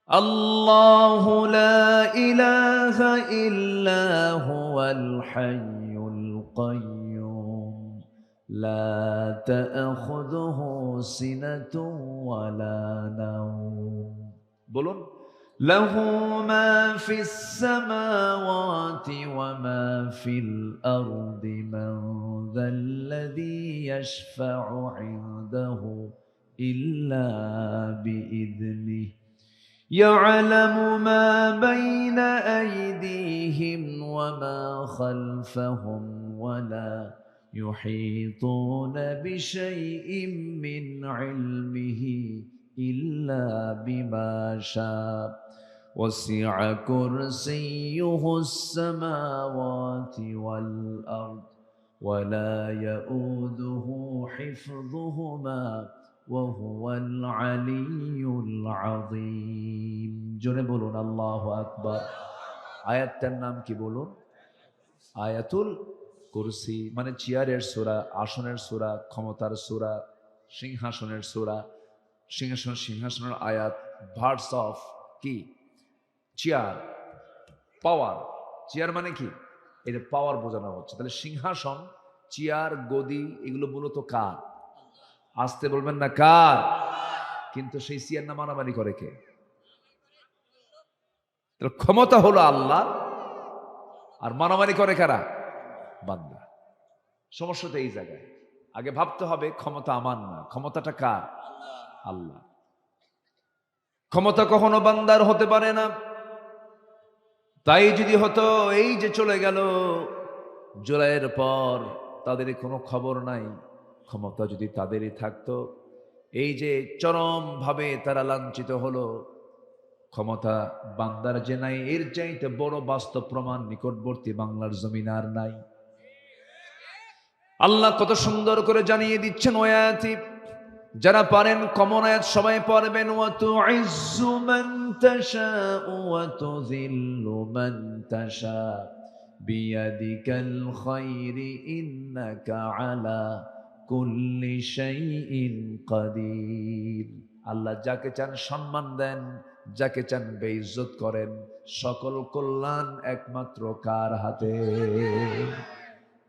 الله لا إله إلا هو الحي القيوم لا تأخذه سنة ولا نوم بولون له ما في السماوات وما في الأرض من ذا الذي يشفع عنده إلا بإذنه يعلم ما بين أيديهم وما خلفهم ولا يحيطون بشيء من علمه إلا بما شاء وسع كرسيه السماوات والأرض ولا يؤوده حفظهما وهو العلي العظيم জোরে বলুন আল্লাহু আকবার। আয়াতটার নাম কি বলুন? আয়াতুল কুরসি, মানে চেয়ারের সূরা, আসনের সূরা, ক্ষমতার সূরা, সিংহাসনের সূরা। সিংহাসনের আয়াত, ভার্স অফ কি? চেয়ার, পাওয়ার। চেয়ার মানে কি? এটা পাওয়ার বোঝানো হচ্ছে। তাহলে সিংহাসন, চেয়ার, গদি এগুলো মূলত কার? আসতে বলবেন না কার? কিন্তু সেই চেয়ার না মারামারি করে কে? তাহলে ক্ষমতা হলো আল্লাহ, আর মারামারি করে কারা? বান্দা। সমস্যা তো এই জায়গায়। আগে ভাবতে হবে ক্ষমতা আমার না, ক্ষমতাটা কার? আল্লাহ। ক্ষমতা কখনো বান্দার হতে পারে না। তাই যদি হতো, এই যে চলে গেল জুলাইয়ের পর, তাদের কোনো খবর নাই। ক্ষমতা যদি তাদেরই থাকতো, এই যে চরম ভাবে তারা লাঞ্ছিত হলো, ক্ষমতা বান্দার যে নাই, এর চাইতে বড় বাস্তব প্রমাণ নিকটবর্তী বাংলার জমিন আর নাই। আল্লাহ কত সুন্দর করে জানিয়ে দিচ্ছেন ওয়াতি। যারা পারেন কমন আয়াত সবাই পড়বেন। ওয়া তুইজ্জু মান তাশাউ ওয়া তুযিল্লু মান তাশা বিয়াদিকাল খায়রি ইন্নাকা আলা কুল্লি শাইইন কাদির। আল্লাহ যাকে চান সম্মান দেন, যাকে চান বেইজ্জত করেন। সকল কল্যাণ একমাত্র কার হাতে?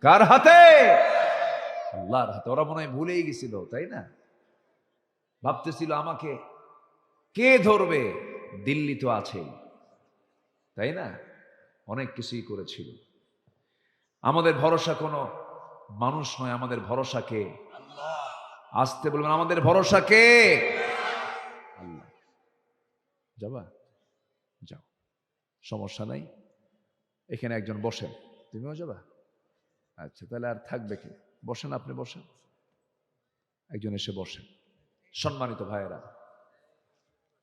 কার হাতে? আল্লাহর হাতে। ওরা মনে হয় ভুলেই গেছিল, তাই না? ভাবতেছিল আমাকে কে ধরবে, দিল্লি তো আছেই, তাই না? অনেক কিছুই করেছিল। আমাদের ভরসা কোনো মানুষ নয়, আমাদের ভরসা কে? আসতে বলবেন, আমাদের ভরসা কে? আল্লাহ। যাবা? যাও, সমস্যা নাই। এখানে একজন বসেন, তুমিও যাবা? আচ্ছা, তাহলে আর থাকবে কে? বসেন, আপনি বসেন, একজন এসে বসেন। সম্মানিত ভাইয়েরা,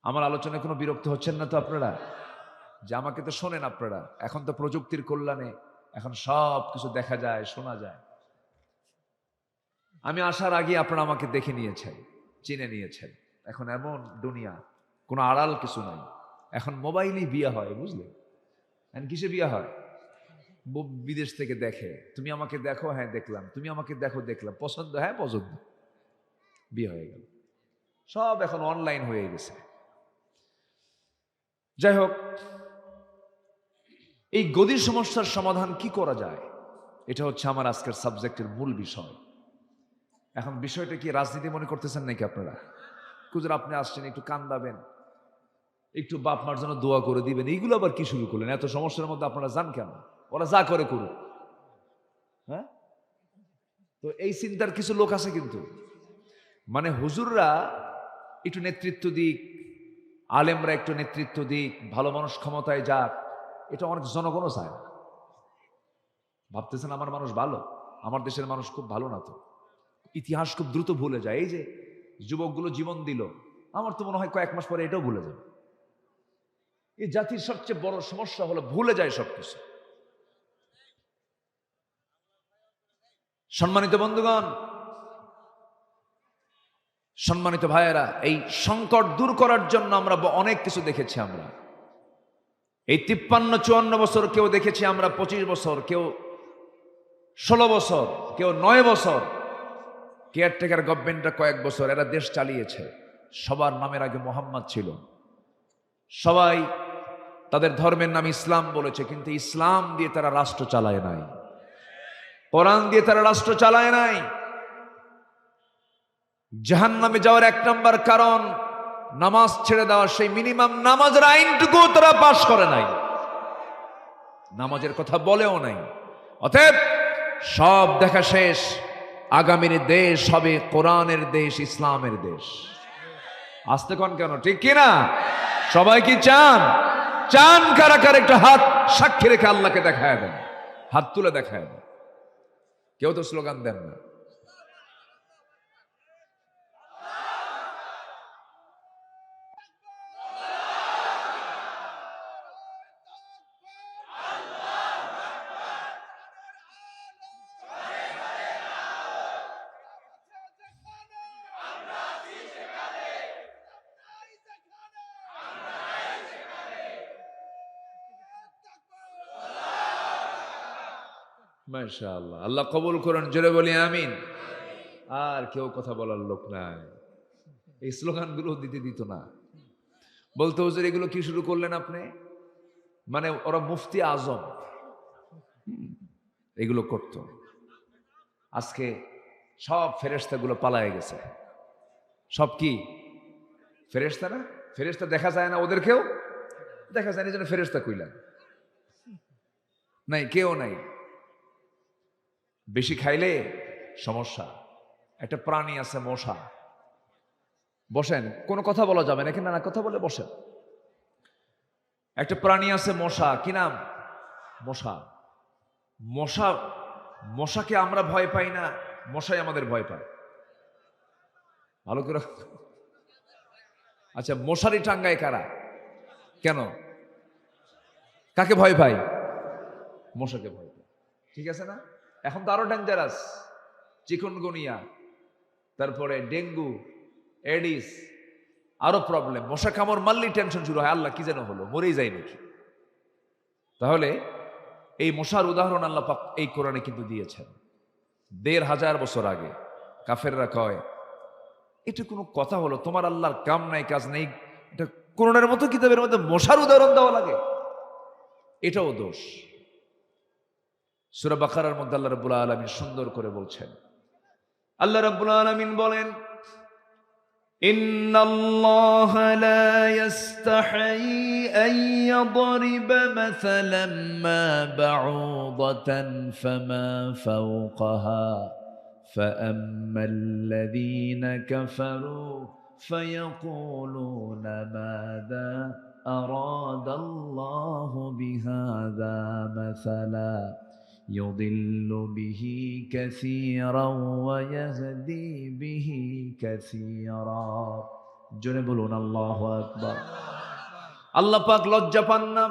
আমার আলোচনায় কোনো বিরক্ত হচ্ছেন না তো আপনারা? যে আমাকে তো শোনেন আপনারা। এখন তো প্রযুক্তির কল্যাণে এখন সব কিছু দেখা যায়, শোনা যায়। আমি আসার আগে আপনারা আমাকে দেখে নিয়েছেন, চিনে নিয়েছেন। এখন এমন দুনিয়া, কোনো আড়াল কিছু নাই। এখন মোবাইলই বিয়ে হয়, বুঝলে? এখন কিসে বিয়ে হয়? বিদেশ থেকে দেখে, তুমি আমাকে দেখো, হ্যাঁ দেখলাম, তুমি আমাকে দেখো, দেখলাম, পছন্দ, হ্যাঁ পছন্দ, বিয়ে হয়ে গেল। সব এখন অনলাইন হয়ে গেছে। যাই হোক, এই গদির সমস্যার সমাধান কি করা যায়, এটা হচ্ছে আমার আজকের সাবজেক্টের মূল বিষয়। এখন বিষয়টা কি রাজনীতি মনে করতেছেন নাকি আপনারা? কুজুর আপনি আসছেন, একটু কান্দাবেন, একটু বাপ মার জন্য দোয়া করে দিবেন, এইগুলো আবার কি শুরু করলেন? এত সমস্যার মধ্যে আপনারা যান কেন? ওরা যা করে করুক, হ্যাঁ? তো এই চিন্তার কিছু লোক আছে, কিন্তু মানে হুজুররা একটু নেতৃত্ব দিক, আলেমরা একটু নেতৃত্ব দিক, ভালো মানুষ ক্ষমতায় যাক, এটা অনেক জনগণও চায় না। ভাবতেছেন আমার মানুষ ভালো, আমার দেশের মানুষ খুব ভালো না তো? ইতিহাস খুব দ্রুত ভুলে যায়। এই যে যুবকগুলো জীবন দিল, আমার তো মনে হয় কয়েক মাস পরে এটাও ভুলে যাবে। এই জাতির সবচেয়ে বড় সমস্যা হলো ভুলে যায় সবকিছু। সম্মানিত বন্ধুগণ, সম্মানিত ভাইয়েরা, এই সংকট দূর করার জন্য আমরা অনেক কিছু দেখেছি। আমরা এই 53-54 বছর, কেউ দেখেছি আমরা 25 বছর, কেউ 16 বছর, কেউ 9 বছর। কেয়ারটেকার গভর্নমেন্টটা কয়েক বছর, এরা দেশ চালিয়েছে। সবার নামের আগে মোহাম্মদ ছিল, সবাই তাদের ধর্মের নাম ইসলাম বলেছে, কিন্তু ইসলাম দিয়ে তারা রাষ্ট্র চালায় নাই, কোরআন দিয়ে তারা রাষ্ট্র চালায় নাই। জাহান্নামে যাওয়ার 1 নম্বর কারণ নামাজ ছেড়ে দেওয়া। সেই মিনিমাম নামাজের আইনটুকু তারা পাশ করে নাই, নামাজের কথা বলেও নাই। অতএব সব দেখা শেষ, আগামীর দেশ হবে কোরআনের দেশ, ইসলামের দেশ। আসতে কোন কেন, ঠিক কিনা? সবাই কি চান? চান কারা কারা? একটা হাত সাক্ষী রেখে আল্লাহকে দেখায় দেন, হাত তুলে দেখায় দেন। কেউ তো স্লোগান দেন না। মাশাআল্লাহ, আল্লাহ কবুল করুন, জোরে বলি আমিন। আর কেউ কথা বলার লোক নাই। এই স্লোগানগুলো দিতে দিত না, বলতো হুজুর এগুলো কি শুরু করলেন আপনি? মানে ওরা মুফতি আজম এগুলো করত। আজকে সব ফেরেশতাগুলো পালায়ে গেছে। সব কি ফেরেশতা না? ফেরেশতা দেখা যায় না, ওদেরকেও দেখা যায় না, এই জন্য ফেরেশতা কইলাম। নাই, কেউ নাই। বেশি খাইলে সমস্যা। একটা প্রাণী আছে মশা, বসেন, কোনো কথা বলা যাবে না, এখানে না কথা বলে বসেন। একটা প্রাণী আছে মশা, কি নাম? মশা। মশা, মশাকে আমরা ভয় পাই না, মশাই আমাদের ভয় পায়। ভালো করে, আচ্ছা মশারি টাঙ্গায় কারা? কেন? কাকে ভয় পাই? মশাকে ভয় পাই, ঠিক আছে না? এখন তো আরো ডেঞ্জারাস, চিকুনগুনিয়া, তারপরে ডেঙ্গু, এডিস, আরো প্রবলেম। মশা কামড় মারলেই টেনশন শুরু হয়, আল্লাহ কি যেন হলো, মরেই যায় নাকি। তাহলে এই মশার উদাহরণ আল্লাহ পাক এই কোরআনে কিন্তু দিয়েছেন ১৫০০ বছর আগে। কাফেররা কয় এটা কোনো কথা হলো, তোমার আল্লাহর কাম নাই কাজ নেই, এটা কোরআনের মতো কিতাবের মধ্যে মশার উদাহরণ দেওয়া লাগে? এটাও দোষ। সূরা বাকারার মধ্যে আল্লাহ রাব্বুল আলামিন সুন্দর করে বলছেন, আল্লাহ রাব্বুল আলামিন বলেন, ইন্নাল্লাহা লা ইস্তাহি আন ইয়াদরিবা মাসালাম মা বাউদাতান ফামা ফাওকাহা فأما الذين كفروا فيقولون ماذا أراد الله بهذا مثلا يضل به كثيرا ويهدي به كثيرا। জোরে বলুন আল্লাহু আকবার। আল্লাহ পাক লজ্জা পান না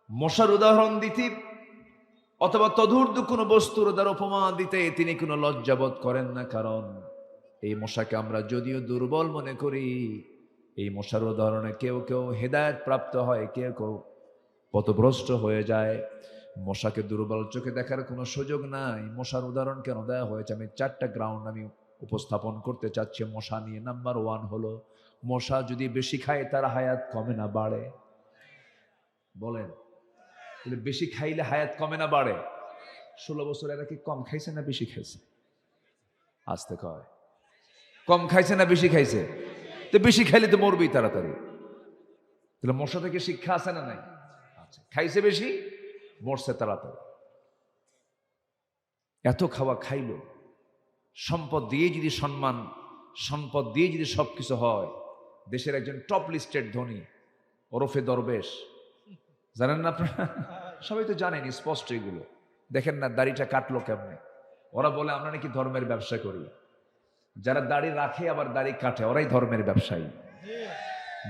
মশার উদাহরণ দিতে অথবা তদূর্ধ্ব কোনো বস্তুর দ্বারা উপমা দিতে তিনি কোনো লজ্জাবোধ করেন না। কারণ এই মশাকে আমরা যদিও দুর্বল মনে করি, এই মশার উদাহরণে কেউ কেউ হেদায়েত প্রাপ্ত হয়, কেউ কেউ পথভ্রষ্ট হয়ে যায়। মশাকে দুর্বল চোখে দেখার কোনো সুযোগ নাই। মশার উদাহরণ কেন দেওয়া হয়েছে, আমি 4টা গ্রাউন্ড আমি উপস্থাপন করতে চাচ্ছি মশা নিয়ে। নাম্বার 1 হলো, মশা যদি বেশি খায় তার হায়াত কমে না বাড়ে? বলেন, বেশি খাইলে হায়াত কমে না বাড়ে? 16 বছর এরা কি কম খাইছে না বেশি খাইছে? আসতে কয়, কম খাইছে না বেশি খাইছে? তো বেশি খাইলে তো মরবি তাড়াতাড়ি। তাহলে মশা থেকে শিক্ষা আছে না নাই? আচ্ছা, খাইছে বেশি, মরছে তাড়াতাড়ি। এত খাওয়া খাইলো, সম্পদ দিয়ে যদি সম্মান, সম্পদ দিয়ে যদি সবকিছু হয়, দেশের একজন টপ লিস্টেড ধনী ওরফে দরবেশ, জানেন না আপনারা? সবাই তো জানেন স্পষ্ট এগুলো। দেখেন না দাড়িটা কাটলো কেমনে? ওরা বলে আমরা নাকি ধর্মের ব্যবসা করি। যারা দাড়ি রাখে আবার দাড়ি কাটে ওরাই ধর্মের ব্যবসায়ী।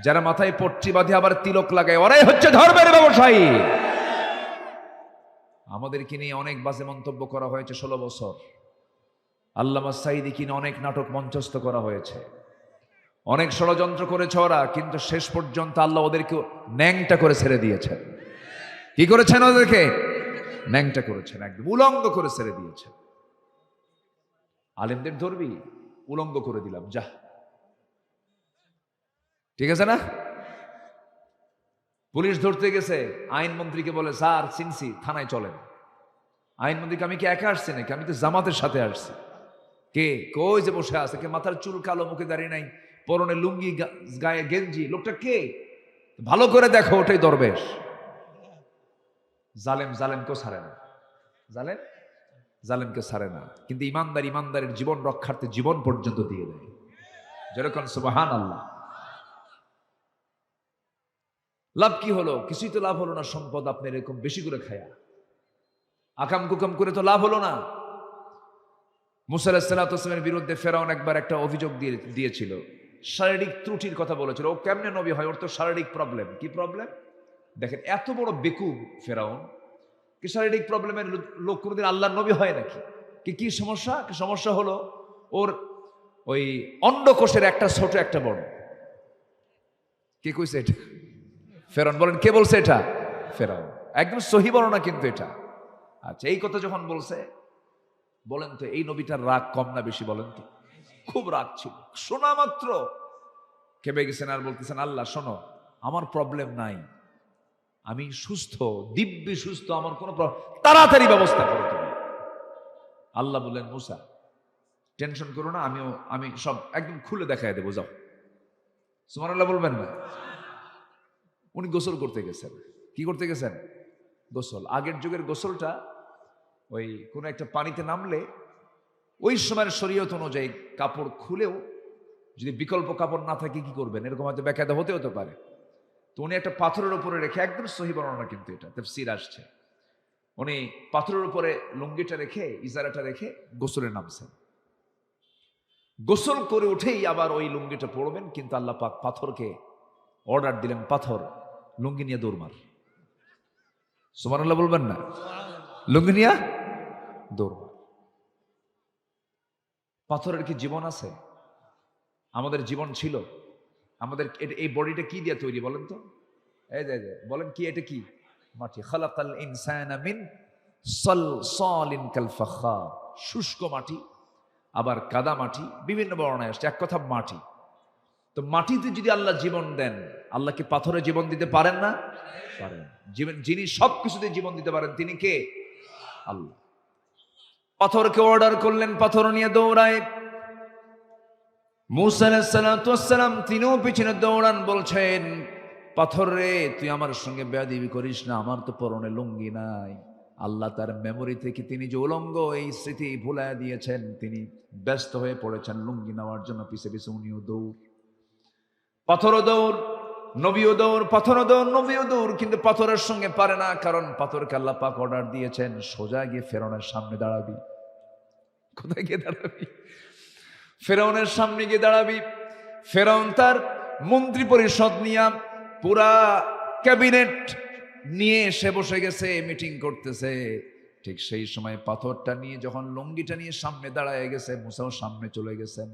যারা মাথায় পট্টি বাঁধে আবার তিলক লাগায় ওরাই হচ্ছে ধর্মের ব্যবসায়ী। আমাদেরকে নিয়ে অনেক বাজে মন্তব্য করা হয়েছে 16 বছর। আল্লামা সাঈদীকে নিয়ে অনেক নাটক মঞ্চস্থ করা হয়েছে, অনেক ষড়যন্ত্র করেছে ওরা, কিন্তু শেষ পর্যন্ত আল্লাহ ওদেরকে ন্যাংটা করে ছেড়ে দিয়েছেন। কি করেছেন? ওদেরকে ন্যাংটা করেছেন, একদম উলঙ্গ করে ছেড়ে দিয়েছেন। আলেমদের ধরবি, উলঙ্গ করে দিলাম, যা, ঠিক আছে না? পুলিশ ধরতে গেছে, আইনমন্ত্রীকে বলে স্যার চিনছি, থানায় চলেন। আইনমন্ত্রীকে আমি কি একা আসছি নাকি, আমি তো জামাতের সাথে আসছি। কে? কই যে বসে আছে, কে মাথার চুল কালো, মুখে দাঁড়িয়ে নাই, পরনে লুঙ্গি, গায়ে গেঞ্জি, লোকটা কে? ভালো করে দেখো, ওটাই দরবেশ। জালেম জালেমকেও ছাড়ে না, জালেম জালেমকে ছাড়ে না, কিন্তু ইমানদার ইমানদারের জীবন রক্ষার্থে জীবন পর্যন্ত দিয়ে দেয়। যেরকম সুবহানাল্লাহ। লাভ কি হলো? কিছুই তো লাভ হলো না। সম্পদ আপনি এরকম বেশি করে খায়া, আকাম কুকাম করে তো লাভ হলো না। মুসা আলাইহিস সালামের বিরুদ্ধে ফেরাউন একবার একটা অভিযোগ দিয়েছিল, শারীরিক ত্রুটির কথা বলেছিল। ও কেমনে নবী হয়? ওর তো শারীরিক প্রবলেম। কি প্রবলেম? দেখেন, এত বড় বেকুব ফেরাউন, কি শারীরিক প্রবলেমের লোক কোনোদিন আল্লাহর নবী হয় নাকি? কি সমস্যা? সমস্যা হলো ওর ওই অন্ডকোষের একটা ছোট একটা বড়। কে কইছে এটা? ফেরাউন। বলেন কে বলছে এটা? ফেরাউন। একদম সহি বর্ণনা কিন্তু এটা। আচ্ছা, এই কথা যখন বলছে, বলেন তো এই নবীটার রাগ কম না বেশি? বলেন তো। খুব রাগ ছিল। শোনা মাত্র কেঁপে গেছেন আর বলতেছেন, আল্লাহ শোনো, আমার প্রবলেম নাই, আমি সুস্থ, দিব্যি সুস্থ, আমার কোনো তাড়াতাড়ি ব্যবস্থা করো তুমি। আল্লাহ বললেন, মুসা টেনশন করো না, আমি সব একদম খুলে দেখায় দেবো, যাও। সুবহানাল্লাহ বলবেন না? উনি গোসল করতে গেছেন। কি করতে গেছেন? গোসল। আগের যুগের গোসলটা ওই কোনো একটা পানিতে নামলে ওই সময়ের শরীয়ত অনুযায়ী কাপড় খুলেও যদি বিকল্প কাপড় না থাকে কি করবেন, এরকম হয়তো বেকায়দা হতে পারে। তো উনি একটা পাথরের উপরে রেখে, একদম সহি বর্ণনা কিন্তু এটা, তাফসীর আসছে, উনি পাথরের উপরে লুঙ্গিটা রেখে, ইজারাটা রেখে গোসলে নামছেন। গোসল করে উঠেই আবার ওই লুঙ্গিটা পরবেন, কিন্তু আল্লাহ পাক পাথরকে অর্ডার দিলেন, পাথর লুঙ্গি নিয়ে দৌড় মার। সুবহানাল্লাহ বলবেন না? লুঙ্গি নিয়ে দৌড় মার। পাথরের কি জীবন আছে? আমাদের জীবন ছিল। আমাদের এই বডিটা কি দিয়ে তৈরি বলেন তো? এই যে বলেন কি, এটা কি? মাটি। খালাকাল ইনসানা মিন সালসালিন কাল ফাখার। শুষ্ক মাটি, আবার কাদা মাটি, বিভিন্ন বর্ণায় আসছে, এক কথা মাটি। তো মাটিতে যদি আল্লাহ জীবন দেন, আল্লাহ কি পাথরে জীবন দিতে পারেন না? পারেন। যিনি সবকিছুতে জীবন দিতে পারেন তিনি কে? আল্লাহ। পাথরকে অর্ডার করলেন, পাথর নিয়ে দৌড়ায়। মুসা আলাইহিস সালাম তিনিও পিছনে দৌড়ান, বলছেন, পাথর রে, তুই আমার সঙ্গে বেয়াদবি করিস না, আমার তো পরনে লুঙ্গি নাই। আল্লাহ তার মেমোরি থেকে তিনি যে উলঙ্গ, এই স্মৃতি ভুলাইয়া দিয়েছেন, তিনি ব্যস্ত হয়ে পড়েছেন লুঙ্গি নেওয়ার জন্য। পিছে পিছে উনিও দৌড়, পাথরও দৌড়, নবীও দৌড়, পাথরও দৌড়, নবীও দৌড়, কিন্তু পাথরের সঙ্গে পারে না, কারণ পাথরকে আল্লাহ পাক অর্ডার দিয়েছেন, সোজা গিয়ে ফেরাউনের সামনে দাঁড়াবি। কোথায় গিয়ে দাঁড়াবি? ফেরাউনের সামনে গিয়ে দাঁড়াবি। ফেরাউন তার মন্ত্রী পরিষদ নিয়ে, পুরা ক্যাবিনেট নিয়ে এসে বসে গেছে, মিটিং করতেছে। ঠিক সেই সময় পাথরটা নিয়ে, যখন লুঙ্গিটা নিয়ে সামনে দাঁড়ায় গেছে, মুসাও সামনে চলে গেছেন,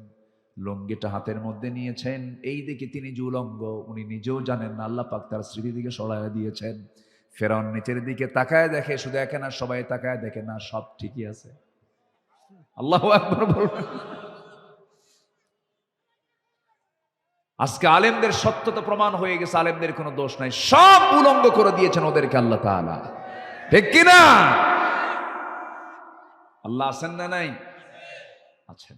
লুঙ্গিটা হাতের মধ্যে নিয়েছেন। এই দিকে তিনি যে উলঙ্গ, উনি নিজেও জানেন না, আল্লাহ পাক তার স্মৃতি দিকে সরাইয়া দিয়েছেন। ফেরাউন নিচের দিকে তাকায় দেখে, শুধু একে না, সবাই তাকায় দেখে, না সব ঠিকই আছে। আল্লাহু আকবার বলবেন। আজকে আলেমদের সত্যতা প্রমাণ হয়ে গেছে, আলেমদের কোনো দোষ নাই, সব উলঙ্গ করে দিয়েছেন ওদেরকে আল্লাহ তাআলা, ঠিক কিনা? আল্লাহ আছেন না নাই? আছেন।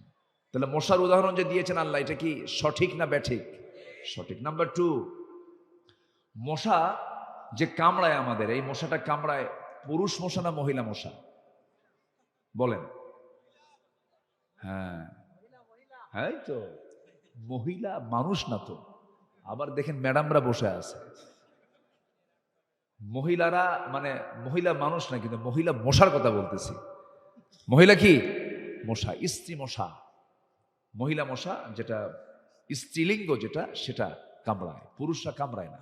তাহলে মশার উদাহরণ যে দিয়েছেন আল্লাহ, এটা কি সঠিক না ব্যাঠিক? সঠিক। নাম্বার 2, মশা যে কামড়ায় আমাদের, এই মশাটা কামড়ায় পুরুষ মশা না মহিলা মশা? বলেন। হ্যাঁ, হ্যাঁ তো মহিলা মানুষ না তো। আবার দেখেন ম্যাডামরা বসে আছে, মহিলারা মানে মহিলা মানুষ না, কিন্তু মহিলা মশার কথা বলতেছি। মহিলা কি? মশা, স্ত্রী মশা। মহিলা মশা যেটা স্ত্রীলিঙ্গ, যেটা সেটা কামড়ায়, পুরুষরা কামড়ায় না।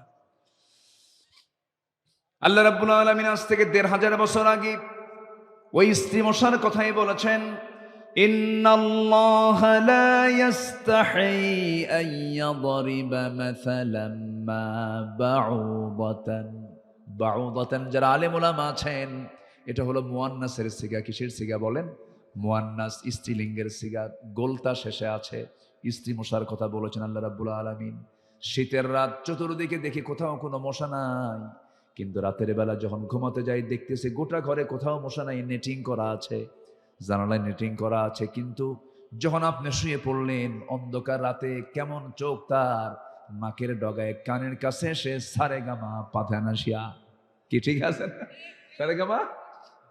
আল্লাহ রাব্বুল আলামিন আজ থেকে ১৫০০ বছর আগে ওই স্ত্রী মশার কথাই বলেছেন, ইন্নাল্লাহা লা ইস্তাহি আন ইয়াদরিবা মাসালাম মা বাউদাতান। বাউদাতান, যারা আলেম উলামা আছেন, এটা হলো মুয়ান্নাসের সিগা। কিসের সিগা বলেন? মুয়ান্নাস, স্ত্রীলিঙ্গের সিগা, গোলতা শেষে আছে। স্ত্রী মশার কথা বলেছেন আল্লাহ রাব্বুল আলামিন। শীতের রাত, চতুর্দিকে দেখি কোথাও কোনো মশা নাই, কিন্তু রাতের বেলা যখন ঘুমাতে যাই দেখতেছি গোটা ঘরে কোথাও মশা নাই, নেটিং করা আছে, জানালায় নেটিং করা আছে। কিন্তু যখন আপনি শুয়ে পড়লেন অন্ধকার রাতে, কেমন চোখ তার নাকের ডগায় কানের কাছে সে সারেগামা পাধানাসিয়া, কি ঠিক আছে না? সারেগামা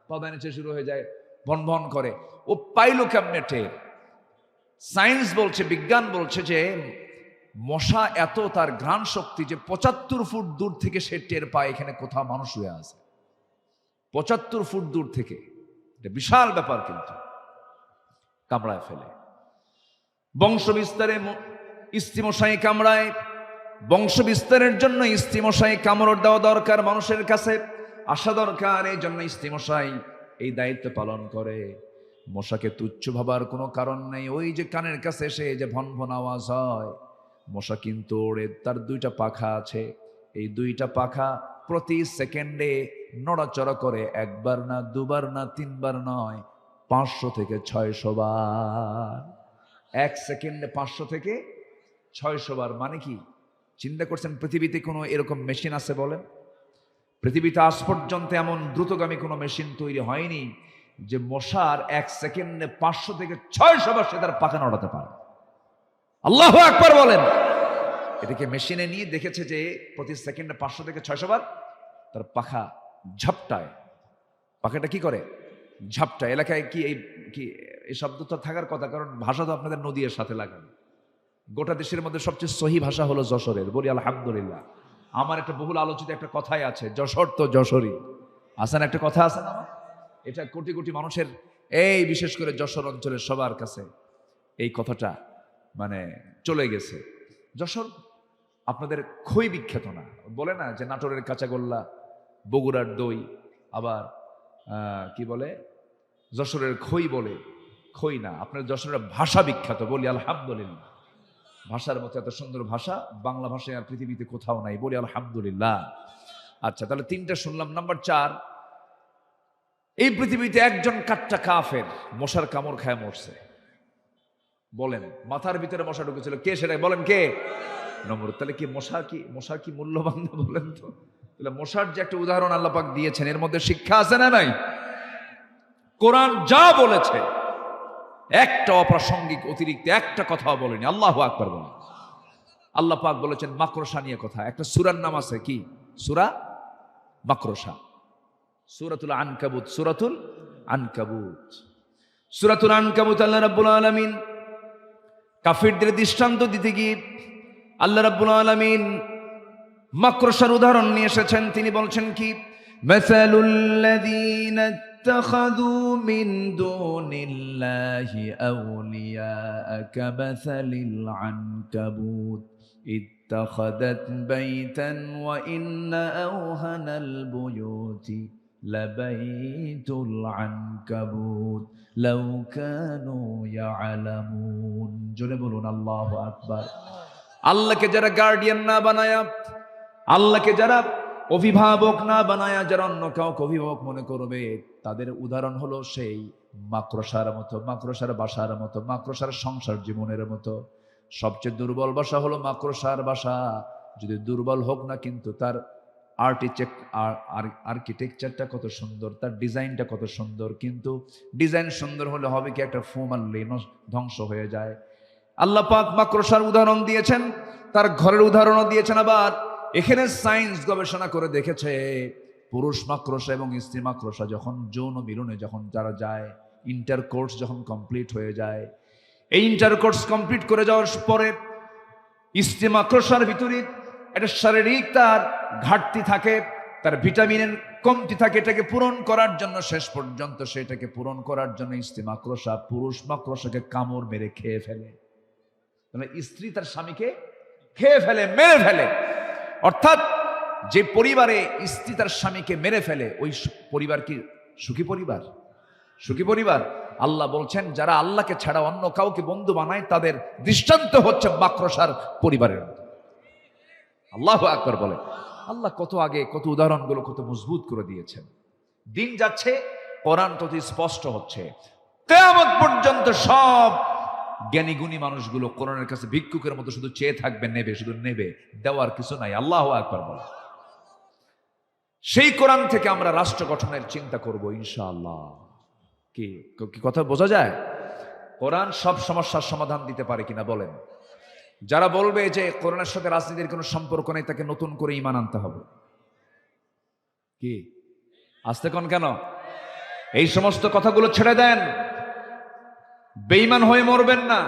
পাধানাসিয়া শুরু হয়ে যায়, ভন ভন করে। ও পাইলো কেমনে টের? সায়েন্স বলছে, বিজ্ঞান বলছে যে মশা এত তার ঘ্রাণ শক্তি যে 75 ফুট দূর থেকে সে টের পায় এখানে কোথাও মানুষ শুয়ে আছে। 75 ফুট দূর থেকে, এটা বিশাল ব্যাপার। কিন্তু কামড়ায় ফেলে। বংশ বিস্তারে স্ত্রী মশাই কামড়ায়, বংশ বিস্তারের জন্য স্ত্রী মশাই কামড় দেওয়া দরকার, মানুষের কাছে আসা দরকার। এই জন্য স্ত্রী মশাই এই দায়িত্ব পালন করে। মশাকে তুচ্ছ ভাবার কোনো কারণ নেই। ওই যে কানের কাছে এসে যে ভন ভন আওয়াজ হয়, মশা কিন্তু ওড়ে, তার 2টা পাখা আছে। এই 2টা পাখা প্রতি সেকেন্ডে নড়াচড়া করে, একবার না, দুবার না, 3বার নয়, 500 থেকে 600 বার। 1 সেকেন্ডে 500 থেকে 600 বার। মানে কি চিন্তা করছেন? পৃথিবীতে কোনো এরকম মেশিন আছে বলেন? পৃথিবীতে আজ পর্যন্ত এমন দ্রুতগামী কোনো মেশিন তৈরি হয়নি যে মশার 1 সেকেন্ডে 500 থেকে 600 বার সে তার পাখা নড়াতে পারে। আল্লাহু আকবার বলেন। এটাকে মেশিনে নিয়ে দেখেছে যে প্রতি সেকেন্ডে 500 থেকে 600 বার তার পাখা ঝাপটায়। পাখাটা কি করে? ঝাপটায়। এলাকায় কি এই শব্দ তো থাকার কথা, কারণ ভাষা তো আপনাদের নদীর সাথে লাগানো। গোটা দেশের মধ্যে সবচেয়ে সহি ভাষা হলো যশোরের। বলি আলহামদুলিল্লাহ। আমার একটা বহুল আলোচিত একটা কথাই আছে, যশোর তো যশোরই। আসেন, একটা কথা আছে না আমার, এটা কোটি কোটি মানুষের, এই বিশেষ করে যশোর অঞ্চলের সবার কাছে এই কথাটা মানে চলে গেছে। যশোর আপনাদের খই বিখ্যাত না? বলে না যে নাটোরের কাঁচাগোল্লা, বগুড়ার দই, আবার কি বলে যশোরের খই বলে। খই না, আপনার যশোরের ভাষা বিখ্যাত। বলি আলহামদুলিল্লাহ। ভাষার মতো এত সুন্দর ভাষা বাংলা ভাষায় আর পৃথিবীতে কোথাও নাই। বলি আলহামদুলিল্লাহ। আচ্ছা, তাহলে 3টা শুনলাম। নাম্বার 4, এই পৃথিবীতে একজন কাট্টা কাফের মশার কামড় খায় মরছে। বলেন, মাথার ভিতরে মশা ঢুকেছিল, কে সেটা বলেন? কে? নমরুদ। তাহলে কি মশা কি মূল্যবান না? বলেন তো। তাহলে মশার যে একটা উদাহরণ আল্লাহ পাক দিয়েছেন, এর মধ্যে শিক্ষা আছে না নাই? কোরআন যা বলেছে একটা অপ্রাসঙ্গিক অতিরিক্ত একটা কথাও বলেনি। আল্লাহু আকবার বলেন। আল্লাহ পাক বলেছেন মাকড়সা নিয়ে কথা। একটা সূরার নাম আছে, কি সূরা? মাকড়সা। সূরাতুল আনকাবুত। সূরাতুল আনকাবুত। সূরাতুল আনকাবুত আল্লাহ রাব্বুল আলামিন কাফিরদের দৃষ্টান্ত দিতে গিয়ে আল্লাহ রাব্বুল আলামিন মাকড়সার উদাহরণ নিয়ে এসেছেন। তিনি বলছেন কি, মাসালুল লাযীনা ইত্তাখাযু মিন দুনিল্লাহি আউলিয়া কামাসালিল আনকাবুত ইত্তাখাযাত বাইতান ওয়া ইন্না আওহানাল বুয়ুতি লাবাইতুল আনকাবুত লাউ কানু ইয়ালামুন। জোরে বলুন আল্লাহু আকবার। আল্লাহকে যারা গার্ডিয়ান না বানায়া, আল্লাহকে যারা অভিভাবক না বানায়া, যারা অন্য কাউকে অভিভাবক মনে করবে, তাদের উদাহরণ হলো সেই মাকড়সার মতো, মাকড়সার বাসার মতো, মাকড়সার সংসার জীবনের মতো। সবচেয়ে দুর্বল বাসা হলো মাকড়সার বাসা। যদি দুর্বল হোক না, কিন্তু তার আর্কিটেকচারটা কত সুন্দর, তার ডিজাইনটা কত সুন্দর, কিন্তু ডিজাইন সুন্দর হলে হবে কি, একটা ফু মারলে ধ্বংস হয়ে যায়। আল্লাহ পাক মাকড়সার উদাহরণ দিয়েছেন, তার ঘরের উদাহরণও দিয়েছেন। আবার এখানে সায়েন্স গবেষণা করে দেখেছে, পুরুষ মাকড়সা এবং স্ত্রী মাকড়সা যখন যৌন মিলনে যখন যারা যায়, ইন্টারকোর্স যখন কমপ্লিট হয়ে যায়, এই ইন্টারকোর্স কমপ্লিট করে যাওয়ার পরে স্ত্রী মাকড়সার ভিতরে একটা শারীরিক তার ঘাটতি থাকে, তার ভিটামিনের কমতি থাকে। এটাকে পূরণ করার জন্য, শেষ পর্যন্ত সেটাকে পূরণ করার জন্য স্ত্রী মাকড়সা পুরুষ মাকড়সাকে কামড় মেরে খেয়ে ফেলে। তাহলে স্ত্রী তার স্বামীকে খেয়ে ফেলে, মেরে ফেলে। অর্থাৎ যে পরিবারে স্ত্রী তার স্বামীকে মেরে ফেলে, ওই পরিবার কি সুখী পরিবার? সুখী পরিবার? আল্লাহ বলছেন যারা আল্লাহকে ছাড়া অন্য কাউকে বন্ধু বানায়, তাদের দৃষ্টান্ত হচ্ছে মাকড়সার পরিবারের মতো। আল্লাহু আকবার বলে। আল্লাহ কত আগে কত উদাহরণগুলো কত মজবুত করে দিয়েছেন। দিন যাচ্ছে, কোরআন তত স্পষ্ট হচ্ছে। কিয়ামত পর্যন্ত সব জ্ঞানী গুণী মানুষগুলো কোরআনের কাছে ভিক্ষুকের মতো শুধু চেয়ে থাকবে, নেবে, শুধু নেবে, দেওয়ার কিছু নাই। আল্লাহু আকবার বলে। সেই কোরআন থেকে আমরা রাষ্ট্র গঠনের চিন্তা করব ইনশাআল্লাহ। কি কি কথা বোঝা যায়? কোরআন সব সমস্যার সমাধান দিতে পারে কিনা বলেন? যারা বলবে যে কোরআনের সাথে রাজনীতির কোনো সম্পর্ক নেই, তাকে নতুন করে ঈমান আনতে হবে। কি আসতে কোন কেন? এই সমস্ত কথাগুলো ছেড়ে দেন, বেঈমান হয়ে মরবেন না।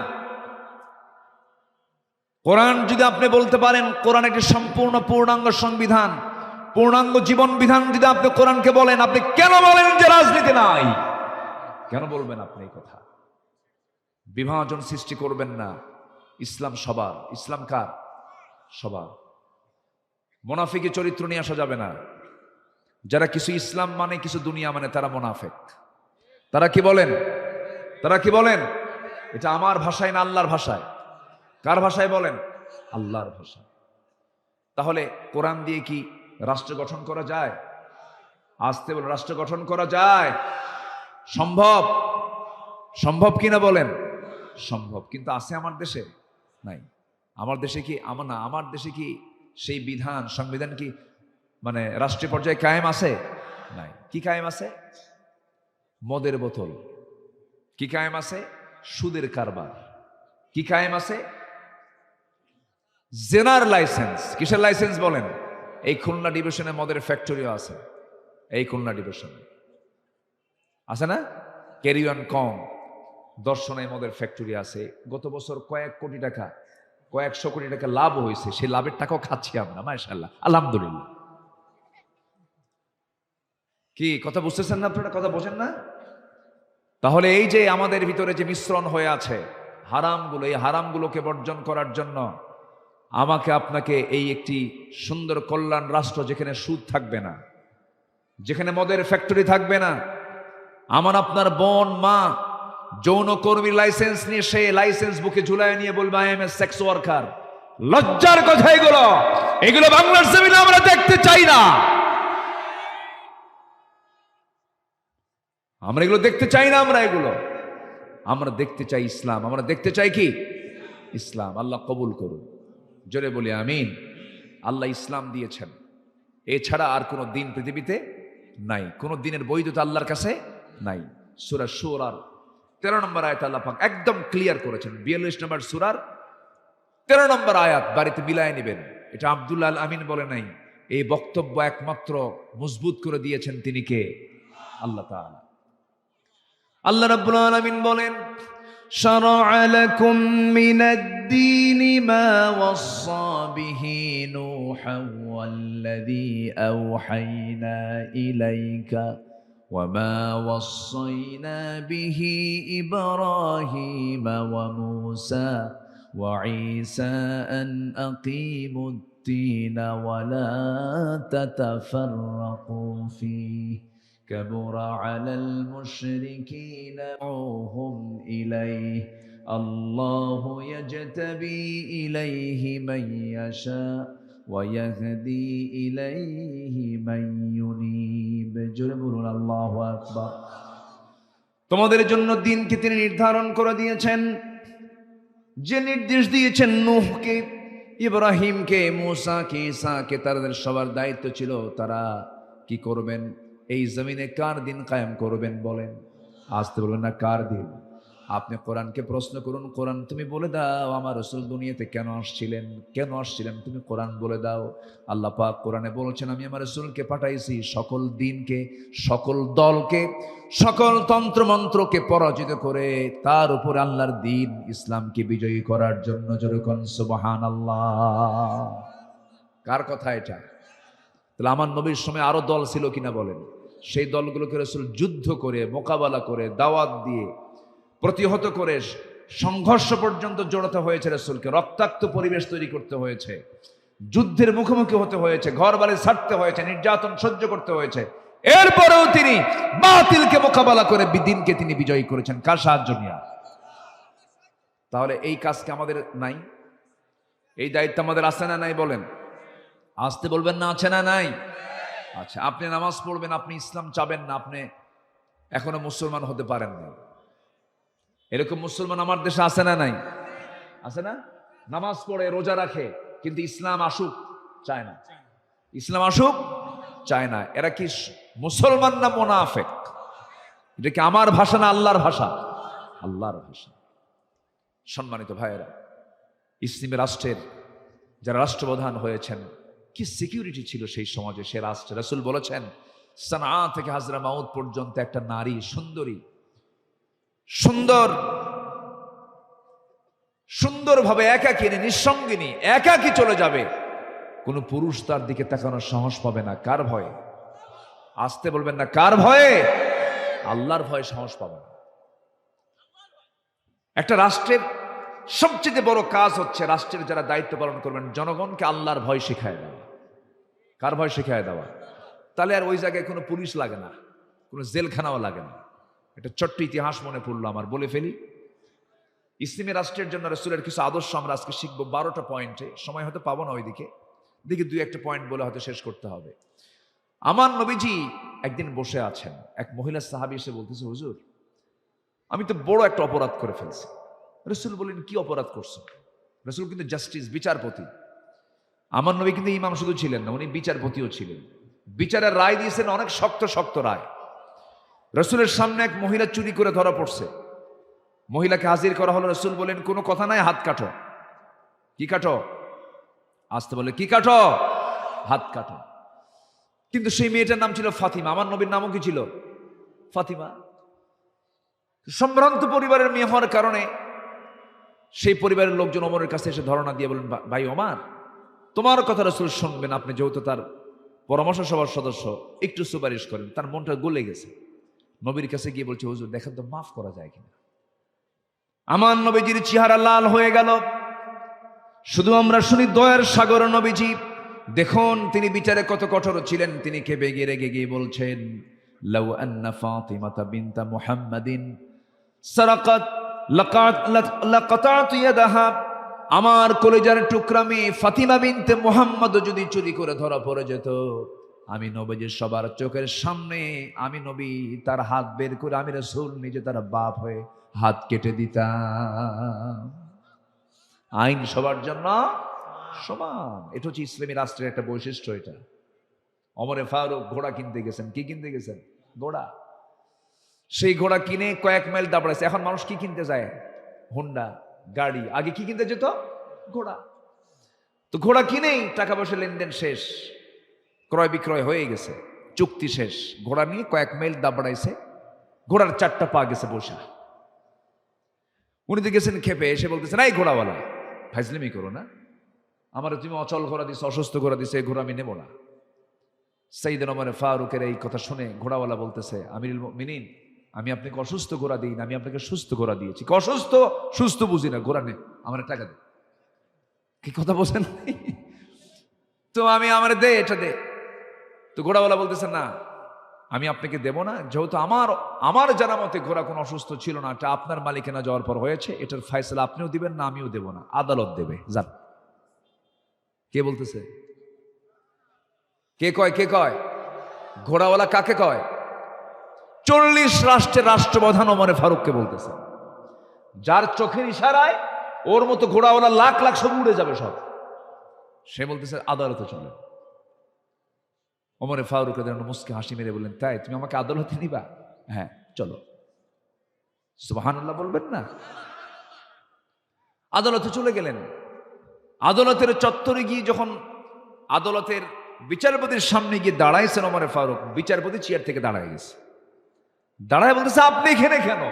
কোরআন যদি আপনি বলতে পারেন কোরআন একটি সম্পূর্ণ পূর্ণাঙ্গ সংবিধান, পূর্ণাঙ্গ জীবন বিধান যদি আপনি কোরআনকে বলেন, আপনি কেন বলেন যে রাজনীতি নাই? কেন বলবেন আপনি এই কথা? বিভাজন সৃষ্টি করবেন না। ইসলাম সবার। ইসলাম কার? সবার। মুনাফিকি চরিত্র নিয়ে আসা যাবে না। যারা কিছু ইসলাম মানে কিছু দুনিয়া মানে, তারা মুনাফিক। তারা কি বলেন? তারা কি বলেন? এটা আমার ভাষায় না আল্লাহর ভাষায়? কার ভাষায় বলেন? আল্লাহর ভাষায়। তাহলে কোরআন দিয়ে কি রাষ্ট্র গঠন করা যায়? আসতে বলে রাষ্ট্র গঠন করা যায়? সম্ভব? সম্ভব কিনা বলেন? সম্ভব। কিন্তু আছে আমার দেশে? নাই। আমার দেশে কি আমার দেশে কি সেই বিধান, সংবিধান কি মানে রাষ্ট্রীয় পর্যায়ে কায়েম আছে? নাই। কি কায়েম আছে? মদের বোতল। কি কায়েম আছে? সুদের কারবার। কি কায়েম আছে? জেনার লাইসেন্স। কিসের লাইসেন্স বলেন? এই খুলনা ডিভিশনে মদের ফ্যাক্টরিও আছে। এই খুলনা ডিভিশনে আছে না? ক্যারিওয়ান কম দর্শনায় মদের ফ্যাক্টরি আছে। গত বছর কয়েকশো কোটি টাকা লাভ হয়েছে। সেই লাভের টাকাও খাচ্ছি আমরা, মাশাআল্লাহ, আলহামদুলিল্লাহ। কি কথা বুঝতেছেন না আপনারা? কথা বোঝেন না? তাহলে এই যে আমাদের ভিতরে যে মিশ্রণ হয়ে আছে হারামগুলো, এই হারামগুলোকে বর্জন করার জন্য আমাকে আপনাকে এই একটি সুন্দর কল্যাণ রাষ্ট্র, যেখানে সুদ থাকবে না, যেখানে মদের ফ্যাক্টরি থাকবে না, আমার আপনার বোন মা যৌনকর্মী লাইসেন্স নিয়ে সে লাইসেন্স বুকে ঝুলায় নিয়ে বলবে I M A sex worker. লজ্জার কথা এগুলো। এগুলো বাংলার জমিনে আমরা দেখতে চাই না। আমরা এগুলো দেখতে চাই না। আমরা দেখতে চাই ইসলাম। আমরা দেখতে চাই কি? ইসলাম। আল্লাহ কবুল করুন। জোরে বলি আমিন। আল্লাহ ইসলাম দিয়েছেন, এছাড়া আর কোন দিন পৃথিবীতে নাই। কোন দিনের বৈধতা আল্লাহর কাছে নাই। সূরা শূরার 13 নম্বর আয়াত আল্লাহ পাক একদম ক্লিয়ার করেছেন। 42 নম্বর সূরার 13 নম্বর আয়াত বাড়িতে মিলায় নেবেন। এটা আব্দুল্লাহ আল আমিন বলে নাই। এই বক্তব্য একমাত্র মজবুত করে দিয়েছেন তিনি কে? আল্লাহ তাআলা। আল্লাহ রাব্বুল আলামিন বলেন, শারা'a লাকুম মিনাদ-দীনি মা ওয়াসসা বিহি নূহান ওয়াল্লাযী আওহায়না ইলাইকা ওয়া মা ওয়াসাইনা বিহি ইব্রাহীমা ওয়া মূসা ওয়া ঈসা আন আকিমুদ-দীনা ওয়া লা তাতাফাররাকু ফীহি كبر على المشركين دعوهم إليه الله يجتبي إليه من يشاء ويهدي إليه من ينيب جربون الله أكبر। তোমাদের জন্য দিনকে তিনি নির্ধারণ করে দিয়েছেন, যে নির্দেশ দিয়েছেন নূহকে, ইব্রাহিমকে, মূসাকে, ঈসাকে। তাদের সবার দায়িত্ব ছিল তারা কি করবেন? এই জমিনে কার দিন কায়েম করবেন বলেন? আসতে বলবেন না কার দিন? আপনি কোরআনকে প্রশ্ন করুন, কোরআন তুমি বলে দাও আমার রাসূল দুনিয়াতে কেন আসছিলেন তুমি কোরআন বলে দাও। আল্লাহ পাক কোরআনে বলেছেন, আমি আমার রাসূলকে পাঠাইছি সকল দিনকে, সকল দলকে, সকল তন্ত্রমন্ত্রকে পরাজিত করে তার উপর আল্লাহর দিন ইসলামকে বিজয়ী করার জন্য। জোরে কোন সুবহানাল্লাহ। কার কথা এটা? তাহলে আমার নবীর সময় আরো দল ছিল কিনা বলেন? সেই দলগুলোকে রাসূল যুদ্ধ করে, মোকাবেলা করে, দাওয়াত দিয়ে, প্রতিহত করে, সংঘর্ষ পর্যন্ত জড়াতে হয়েছে রাসূলকে। রক্তাক্ত পরিবেশ তৈরি করতে হয়েছে, যুদ্ধের মুখোমুখি হতে হয়েছে, ঘর বাড়ি ছাড়তে হয়েছে, নির্যাতন সহ্য করতে হয়েছে। এরপরেও তিনি বাতিলকে মোকাবেলা করে দ্বীনকে তিনি বিজয়ী করেছেন। কার সাহায্য নিয়ে? তাহলে এই কাজকে আমাদের নাই? এই দায়িত্ব আমাদের আছে না নাই বলেন? আসতে বলবেন না আছে না নাই? আচ্ছা, আপনি নামাজ পড়বেন, আপনি ইসলাম চাবেন না, আপনি এখনো মুসলমান হতে পারেন না। এরকম মুসলমান আমার দেশে আছে না নাই? আছে না? নামাজ পড়ে, রোজা রাখে, কিন্তু ইসলাম আসুক চায় না। ইসলাম আসুক চায় না। এরা কি মুসলমান না মুনাফিক? এটা কি আমার ভাষা না আল্লাহর ভাষা? আল্লাহর ভাষা। সম্মানিত ভাইয়েরা, ইসলামী রাষ্ট্রের যারা রাষ্ট্রপ্রধান হয়েছেন, কি সিকিউরিটি ছিল সেই সমাজে, সে রাষ্ট্রে। রাসূল বলেছেন, সানা থেকে হাজরা মাউত পর্যন্ত একটা নারী সুন্দরী, সুন্দরভাবে একাকিনী, নিঃসঙ্গিনী, একাকী চলে যাবে, কোন পুরুষ তার দিকে তাকানোর সাহস পাবে না। কার ভয়ে? আসতে বলবেন না, কার ভয়ে? আল্লাহর ভয়ে সাহস পাবে না। একটা রাষ্ট্রের সবচেয়ে বড় কাজ হচ্ছে রাষ্ট্রের যারা দায়িত্ব পালন করবেন, জনগণকে আল্লাহর ভয় শিখায় দেওয়া। কার ভয় শিখায় দেওয়া? তাহলে আর ওই জায়গায় কোনো পুলিশ লাগে না, কোনো জেলখানাও লাগে না। একটা ছোট্ট ইতিহাস মনে পড়লো আমার, বলে ফেলি। ইসলামী রাষ্ট্রের জন্য রাসূলের কিছু আদর্শ আমরা আজকে শিখবো 12টা পয়েন্টে। সময় হয়তো পাবো না ওইদিকে, দেখি 2-1টা পয়েন্ট বলে হয়তো শেষ করতে হবে। আমার নবীজি একদিন বসে আছেন, এক মহিলা সাহাবী এসে বলতেছে, হুজুর আমি তো বড় একটা অপরাধ করে ফেলছি। রাসূল বললেন, কি অপরাধ করছো? রাসূল কিন্তু জাস্টিস, বিচারপতি। আমার নবী কিন্তু ইমাম শুধু ছিলেন না, উনি বিচারপতিও ছিলেন। বিচারের রায় দিয়েছেন অনেক শক্ত শক্ত রায়। রাসূলের সামনে এক মহিলা চুরি করে ধরা পড়ছে, মহিলাকে হাজির করা হলো। রাসূল বলেন, কোনো কথা নাই, হাত কাটো। কি কাটো? আসতে বলে, কি কাটো? হাত কাটো। কিন্তু সেই মেয়েটার নাম ছিল ফাতিমা। আমার নবীর নামও কি ছিল? ফাতিমা। সম্ভ্রান্ত পরিবারের মেয়ে হওয়ার কারণে সেই পরিবারের লোকজন ওমরের কাছে এসে ধারণা দিয়ে বলেন, ভাই ওমর, তোমার কথা রাসূল শুনবেন, আপনি যেহেতু তার পরামর্শ সভার সদস্য, একটু সুপারিশ করেন। তার মনটা গলে গেছে। নবীর কাছে গিয়ে বলছে, হুজুর দেখেন তো মাফ করা যায় কিনা। আমার নবীজির চেহারা লাল হয়ে গেল। শুধু আমরা শুনি দয়ার সাগর নবীজি। দেখুন তিনি বিচারে কত কঠোর ছিলেন। তিনি কেঁপে গিয়ে রেগে গিয়ে বলছেন, লাউ আন্না ফাতিমাতা বিনতা মুহাম্মাদিন সারাকাত লাকাতাতু ইয়াদাহা। আমার কলিজার টুকরা মেয়ে ফাতিমা বিনতে মুহাম্মদ যদি চুরি করে ধরা পড়ে যেত, আমি নবীজির সবার চোখের সামনে আমি নবী তার হাত বের করে, আমি রাসূল নিজে তার বাপ হয়ে হাত কেটে দিতাম। আইন সবার জন্য সমান। এটা হচ্ছে ইসলামী রাষ্ট্রের একটা বৈশিষ্ট্য। এটা ওমরে ফারুক ঘোড়া কিনতে গেছেন। কি কিনতে গেছেন? ঘোড়া। সেই ঘোড়া কিনে কয়েক মাইল দাঁড়াইছে। এখন মানুষ কি কিনতে যায়? হোন্ডা গাড়ি। আগে কি কিনতে যেত? ঘোড়া। তো ঘোড়া কিনেই টাকা পয়সা লেনদেন শেষ, ক্রয় বিক্রয় হয়ে গেছে, চুক্তি শেষ। ঘোড়া নিয়ে কয়েক মাইল দাঁড়াইছে, ঘোড়ার 4টা পা গেছে বসা। উনি তো গেছেন খেপে, এসে বলতেছেন, এই ঘোড়াওয়ালা ফাইজলামি করো না, আমার তুমি অচল ঘোড়া দিছো, অসুস্থ ঘোড়া দিছো, এই ঘোড়া আমি নেব না। সাইয়েদনা ওমর ফারুকের এই কথা শুনে ঘোড়াওয়ালা বলতেছে, আমিরুল মুমিনিন, আমি আপনাকে অসুস্থ ঘোড়া দিই না, আমি আপনাকে সুস্থ ঘোড়া দিয়েছি। অসুস্থ সুস্থ বুঝি না, ঘোড়া নে, আমার টাকা দে। কি কথা বলছেন? তো আমি আমার দে, এটা দে। তো ঘোড়াওয়ালা বলতেছে, না আমি আপনাকে দেব না, যেহেতু আমার জানা মতে ঘোড়া কোনো অসুস্থ ছিল না, এটা আপনার মালিকানা যাওয়ার পর হয়েছে, এটার ফয়সালা আপনিও দিবেন না, আমিও দেব না, আদালত দেবে, যান। কে বলতেছে? কে কয়? কে কয়? ঘোড়াওয়ালা কাকে কয়? 40 রাষ্ট্রের রাষ্ট্রপ্রধান ওমর ফারুককে বলতেছে, যার চোখের ইশারায় ওর মতো ঘোড়াওয়ালা লাখ লাখ সব উড়ে যাবে সব। সে বলতেছে আদালতে চলে। ওমর ফারুক মুস্কি হাসি মেরে বললেন, তাই তুমি আমাকে আদালতে নিবা? হ্যাঁ চলো। সুবহানাল্লাহ বলবেন না? আদালতে চলে গেলেন। আদালতের চত্বরে গিয়ে যখন আদালতের বিচারপতির সামনে গিয়ে দাঁড়াইছেন ওমর ফারুক, বিচারপতি চেয়ার থেকে দাঁড়ায় গেছে। দাঁড়ায় বলতেছে, আপনি এখানে কেন?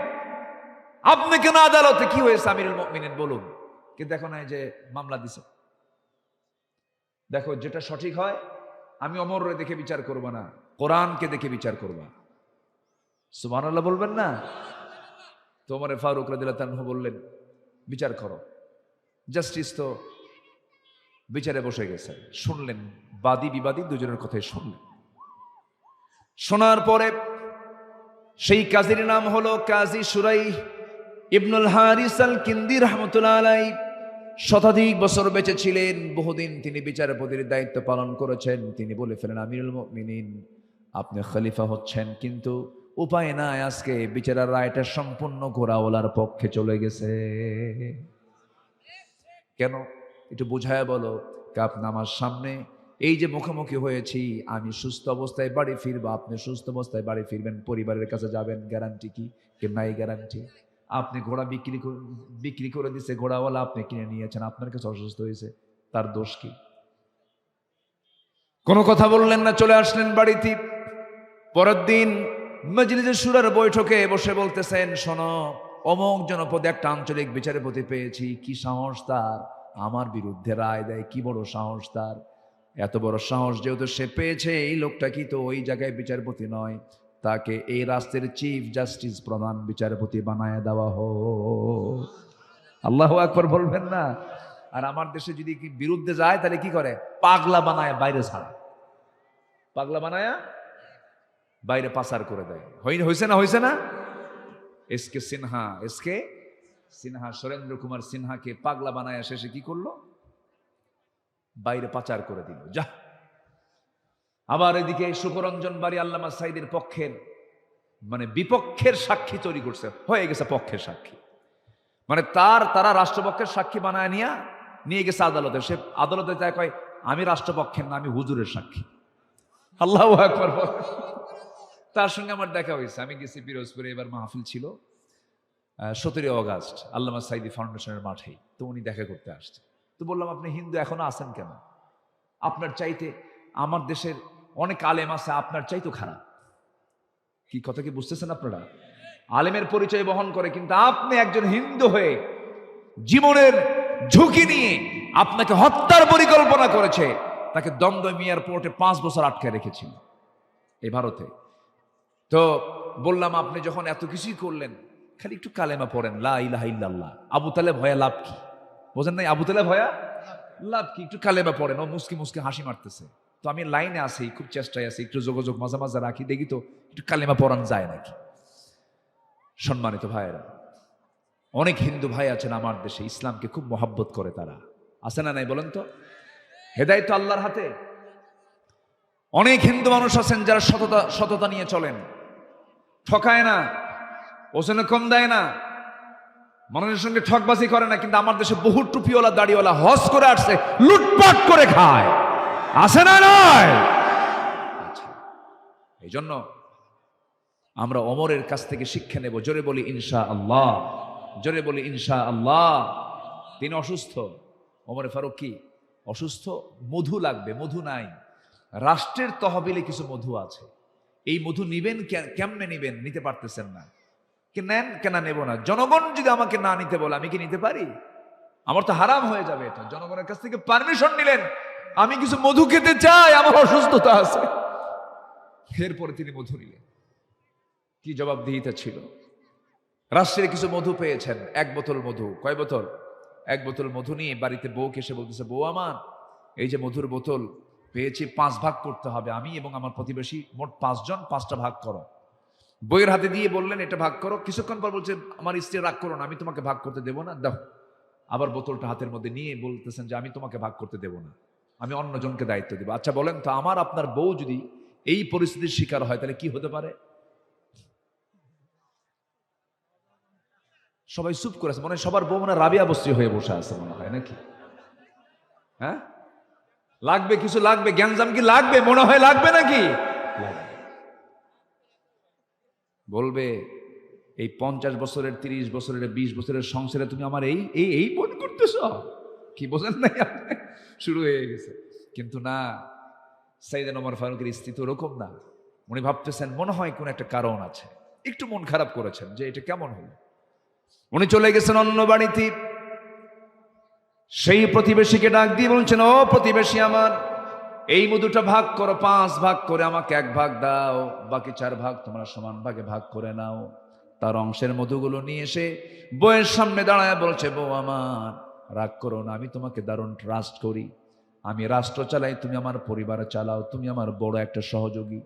আপনি কেন আদালতে? কি হয়েছে আমিরুল মুমিনিন বলুন। কিন্তু দেখো না যে মামলা দিছে, দেখো যেটা সঠিক হয় আমি ওমররে দেখে বিচার করব না, কোরআনকে দেখে বিচার করবা। সুবহানাল্লাহ বলবেন না? তো ওমর ফারুক রাদিয়াল্লাহু তাআলা বললেন, বিচার করো। জাস্টিস তো বিচারে বসে গেছে, শুনলেন বাদী বিবাদী দুজনের কথাই শুনলেন। শোনার পরে সেই কাজীর নাম হলো কাজী সুরাই ইবনুল হারিস আল কিন্দি রাহমাতুল্লাহ আলাইহি। শতাধিক বছর বেঁচে ছিলেন, বহুদিন তিনি বিচারপতির দায়িত্ব পালন করেছেন। তিনি বলে ফেলেন, আমিরুল মুমিনিন, আপনি খলিফা হচ্ছেন, কিন্তু উপায় নাই, আজকে বিচারার রায়টা সম্পূর্ণ ঘোড়াওয়ালার পক্ষে চলে গেছে। কেন একটু বুঝায় বলো। আপনি আমার সামনে এই যে মুখোমুখি হয়েছি, আমি সুস্থ অবস্থায় বাড়ি ফিরবো, আপনি সুস্থ অবস্থায় বাড়ি ফিরবেন, পরিবারের কাছে যাবেন, গ্যারান্টি কি? কে নাই গ্যারান্টি? আপনি ঘোড়া বিক্রি করে দিছে ঘোড়াওয়ালা, আপনি কিনে নিয়েছেন, আপনার কাছে অসুস্থ হয়েছে, তার দোষ কি? কোনো কথা বললেন না, চলে আসলেন বাড়িতে। পরের দিন মজলিসে শুরার বৈঠকে বসে বলতেছেন, শোনো, অমুক জনপদে একটা আঞ্চলিক বিচারপতি পেয়েছি, কি সাহস তার আমার বিরুদ্ধে রায় দেয়, কি বড় সাহস তার। এত বড় সাহস যেহেতু সে পেয়েছে, এই লোকটা কি তো ওই জায়গায় বিচারপতি নয়, তাকে এই রাষ্ট্রের চিফ জাস্টিস, প্রধান বিচারপতি বানায় দেওয়া হোক। আল্লাহু আকবার বলবেন না? আর আমার দেশে যদি কি বিরুদ্ধে যায়, তাহলে কি করে? পাগলা বানায় বাইরে ছাড়ে, পাগলা বানায় বাইরে পাচার করে দেয়। হয়েছে না? এসকে সিনহা সুরেন্দ্র কুমার সিনহাকে পাগলা বানায় শেষে কি করলো? বাইরে পাচার করে দিল। যা। আবার এদিকে সুকরঞ্জন বাড়ি আল্লামা সাইদের পক্ষের বিপক্ষের সাক্ষী তৈরি করছে, হয়ে গেছে পক্ষের সাক্ষী। তারা রাষ্ট্রপক্ষের সাক্ষী বানায় নিয়ে গেছে আদালতে। সে আদালতে যায় কয়, আমি রাষ্ট্রপক্ষের না, আমি হুজুরের সাক্ষী। আল্লাহু আকবার। তার সঙ্গে আমার দেখা হয়েছে, আমি গেছি পিরোজপুরে, এবার মাহফিল ছিল 17 অগাস্ট আল্লামা সাইদি ফাউন্ডেশনের মাঠেই। তো উনি দেখা করতে আসছে। তো বললাম, আপনি হিন্দু এখনো আছেন কেন? আপনার চাইতে আমার দেশের অনেক আলেম আছে, আপনার চাইতো খারাপ। কি কথা কি বুঝতেছেন আপনারা? আলেমের পরিচয় বহন করে, কিন্তু আপনি একজন হিন্দু হয়ে জীবনের ঝুঁকি নিয়ে আপনাকে হত্যার পরিকল্পনা করেছে, তাকে দমদম এয়ারপোর্টে 5 বছর আটকে রেখেছিল এই ভারতে। তো বললাম, আপনি যখন এত কিছুই করলেন, খালি একটু কালেমা পড়েন, লা ইলাহা ইল্লাল্লাহ। আবু তালেব ভয়া লাভ কি? বোঝেন নাই? আবু তালেব ভয়া লাভ কি? একটু কালেমা পড়েন। ও মুসকি হাসি মারতেছে। তো আমি লাইনে আছি, খুব চেষ্টায় আছি, একটু যোগাযোগ মাঝে মাঝে রাখি, দেখি তো একটু কালেমা পড়ান যায় নাকি। সম্মানিত ভাইয়েরা, অনেক হিন্দু ভাই আছেন আমার দেশে, ইসলামকে খুব মহাব্বত করে, তারা আছে না নাই বলেন তো? হেদায়েত তো আল্লাহর হাতে। অনেক হিন্দু মানুষ আছেন যারা সততা নিয়ে চলেন, ঠকায় না, ওজনে কম দেয় না, মানুষের সঙ্গে ঠকবাজি করে না। কিন্তু আমার দেশে বহু টুপিওয়ালা দাড়িওয়ালা হজ করে আসছে, লুটপাট করে খায়, আছে না নয়? আচ্ছা, এই জন্য আমরা ওমরের কাছ থেকে শিক্ষা নেব। জোরে বলি ইনশাআল্লাহ, জোরে বলি ইনশাআল্লাহ। তিনি অসুস্থ, ওমরে ফারুক কি অসুস্থ, মধু লাগবে, মধু নাই। রাষ্ট্রের তহবিলে কিছু মধু আছে, এই মধু নিবেন, কেমনে নিবেন? নিতে পারতেছেন না, নেন কেন? নেব না। জনগণ যদি আমাকে না নিতে বলে, আমি কি নিতে পারি? আমার তো হারাম হয়ে যাবে এটা। জনগণের কাছ থেকে পারমিশন নিলেন, আমি কিছু মধু খেতে চাই, আমার অসুস্থতা আছে। এরপরে তিনি মধু নিলেন, কি জবাবদিহিতা ছিল। রাষ্ট্রের কিছু মধু পেয়েছেন, 1 বোতল মধু। কয় বোতল? 1 বোতল মধু নিয়ে বাড়িতে বউকে এসে বলতেছে, বউ আমার, এই যে মধুর বোতল পেয়েছি, 5 ভাগ করতে হবে, আমি এবং আমার প্রতিবেশী মোট 5 জন, 5টা ভাগ করো। বইয়ের হাতে দিয়ে বললেন, এটা ভাগ করো। কিছুক্ষণ পর বলছে, আমার স্ত্রী রাগ করো না, আমি তোমাকে ভাগ করতে দেবো না, দাও। আবার বোতলটা হাতের মধ্যে নিয়ে বলতেছেন যে আমি তোমাকে ভাগ করতে দেবো না, আমি অন্যজনকে দায়িত্ব দেবো। আচ্ছা বলেন তো, আমার আপনার বউ যদি এই পরিস্থিতির শিকার হয়, তাহলে কি হতে পারে? সবাই চুপ করেছে, মনে হয় সবার বউ রাবিয়া বস্ত্রী হয়ে বসে আছে মনে হয়, নাকি? হ্যাঁ, লাগবে, কিছু লাগবে, জ্ঞানজাম কি লাগবে? মনে হয় লাগবে নাকি? বলবে, এই 50 বছরের, 30 বছরের, 20 বছরের সংসারে তুমি আমার এই মন করতেছ, কি বোঝেন নাই আপনি? শুরু হয়ে গেছে। কিন্তু না, সাইয়েদনা ওমর ফারুকের স্ত্রী তো ওরকম না। উনি ভাবতেছেন, মনে হয় কোন একটা কারণ আছে, একটু মন খারাপ করেছেন যে এটা কেমন হলো। উনি চলে গেছেন অন্য বাড়িতে। সেই প্রতিবেশীকে ডাক দিয়ে বলছেন, ও প্রতিবেশী আমার, এই মধুটা ভাগ করো, 5 ভাগ করে আমাকে 1 ভাগ দাও, বাকি 4 ভাগ তোমরা সমান ভাগে ভাগ করে নাও। তার অংশের মধুগুলো নিয়ে এসে বউয়ের সামনে দাঁড়ায় বলছে, বউ আমার, রাগ করো না, আমি তোমাকে দারুণ ট্রাস্ট করি, আমি রাষ্ট্র চালাই, তুমি আমার পরিবার চালাও, তুমি আমার বড় একটা সহযোগী,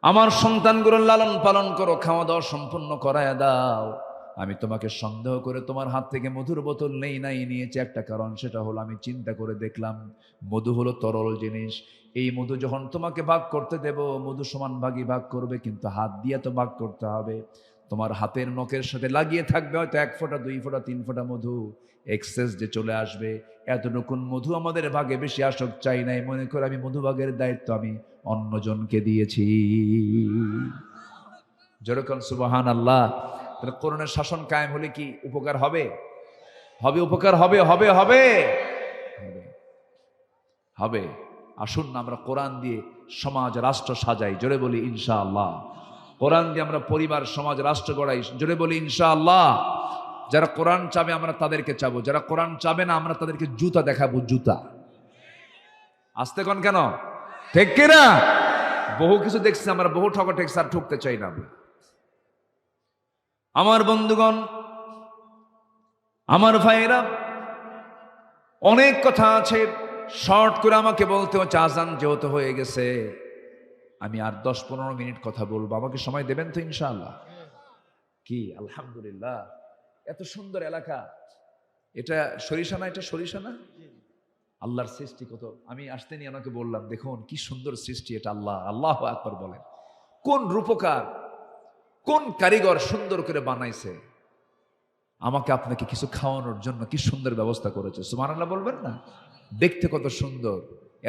আমার সন্তানগুলো লালন পালন করো, খাওয়া দাওয়া সম্পূর্ণ করায় দাও। আমি তোমাকে সন্দেহ করে তোমার হাত থেকে মধুর বোতল নিয়েছি একটা কারণ, সেটা হলো আমি চিন্তা করে দেখলাম মধু হলো তরল জিনিস, এই মধু যখন তোমাকে ভাগ করতে দেব, মধু সমান ভাগই ভাগ করবে, কিন্তু হাত দিয়ে তো ভাগ করতে হবে। তোমার হাতের নখের সাথে লাগিয়ে থাকবে হয়তো 1 ফোঁটা 2 ফোঁটা 3 ফোঁটা মধু, এক্সেস যে চলে আসবে। এতটুকুন মধু আমাদের ভাগে বেশি আসক চাই নাই, মনে করে আমি মধু ভাগের দায়িত্ব আমি অন্যজনকে দিয়েছি। যেরকম সুবহানাল্লাহ। তাহলে কোরআনের শাসন কায়েম হলে কি উপকার হবে? হবে, উপকার হবে, হবে, হবে, হবে, হবে। আসুন না আমরা কোরআন দিয়ে সমাজ রাষ্ট্র সাজাই, জোরে বলি ইনশাআল্লাহ। কোরআন দিয়ে আমরা পরিবার সমাজ রাষ্ট্র গড়াই, জোরে বলি ইনশাআল্লাহ। যারা কোরআন চাবে আমরা তাদেরকে চাবো, যারা কোরআন চাবে না আমরা তাদেরকে জুতা দেখাবো, জুতা। আসতে কোন কেন, ঠিক কিনা? বহু কিছু দেখছি আমরা, বহু ঠকা ঠেকছি, আর ঠকতে চাই না আমরা। আমার বন্ধুগণ, আমার ভাইয়েরা, অনেক কথা আছে, শর্ট করে আমাকে বলতে হচ্ছে, আজান যেহেতু হয়ে গেছে আমি আর 10-15 মিনিট কথা বলবো, আমাকে সময় দেবেন তো ইনশাআল্লাহ? কি আলহামদুলিল্লাহ, এত সুন্দর এলাকা। এটা সরিষা না? এটা সরিষা না? আল্লাহর সৃষ্টি কত। আমি আসতে নিয়ে আমাকে বললাম, দেখুন কি সুন্দর সৃষ্টি এটা, আল্লাহ, আল্লাহু আকবার বলেন। কোন রূপকার, কোন কারিগর সুন্দর করে বানাইছে। আমাকে আপনাকে কিছু খাওয়ানোর জন্য কি সুন্দর ব্যবস্থা করেছে, সুবহানাল্লাহ বলবেন না? দেখতে কত সুন্দর,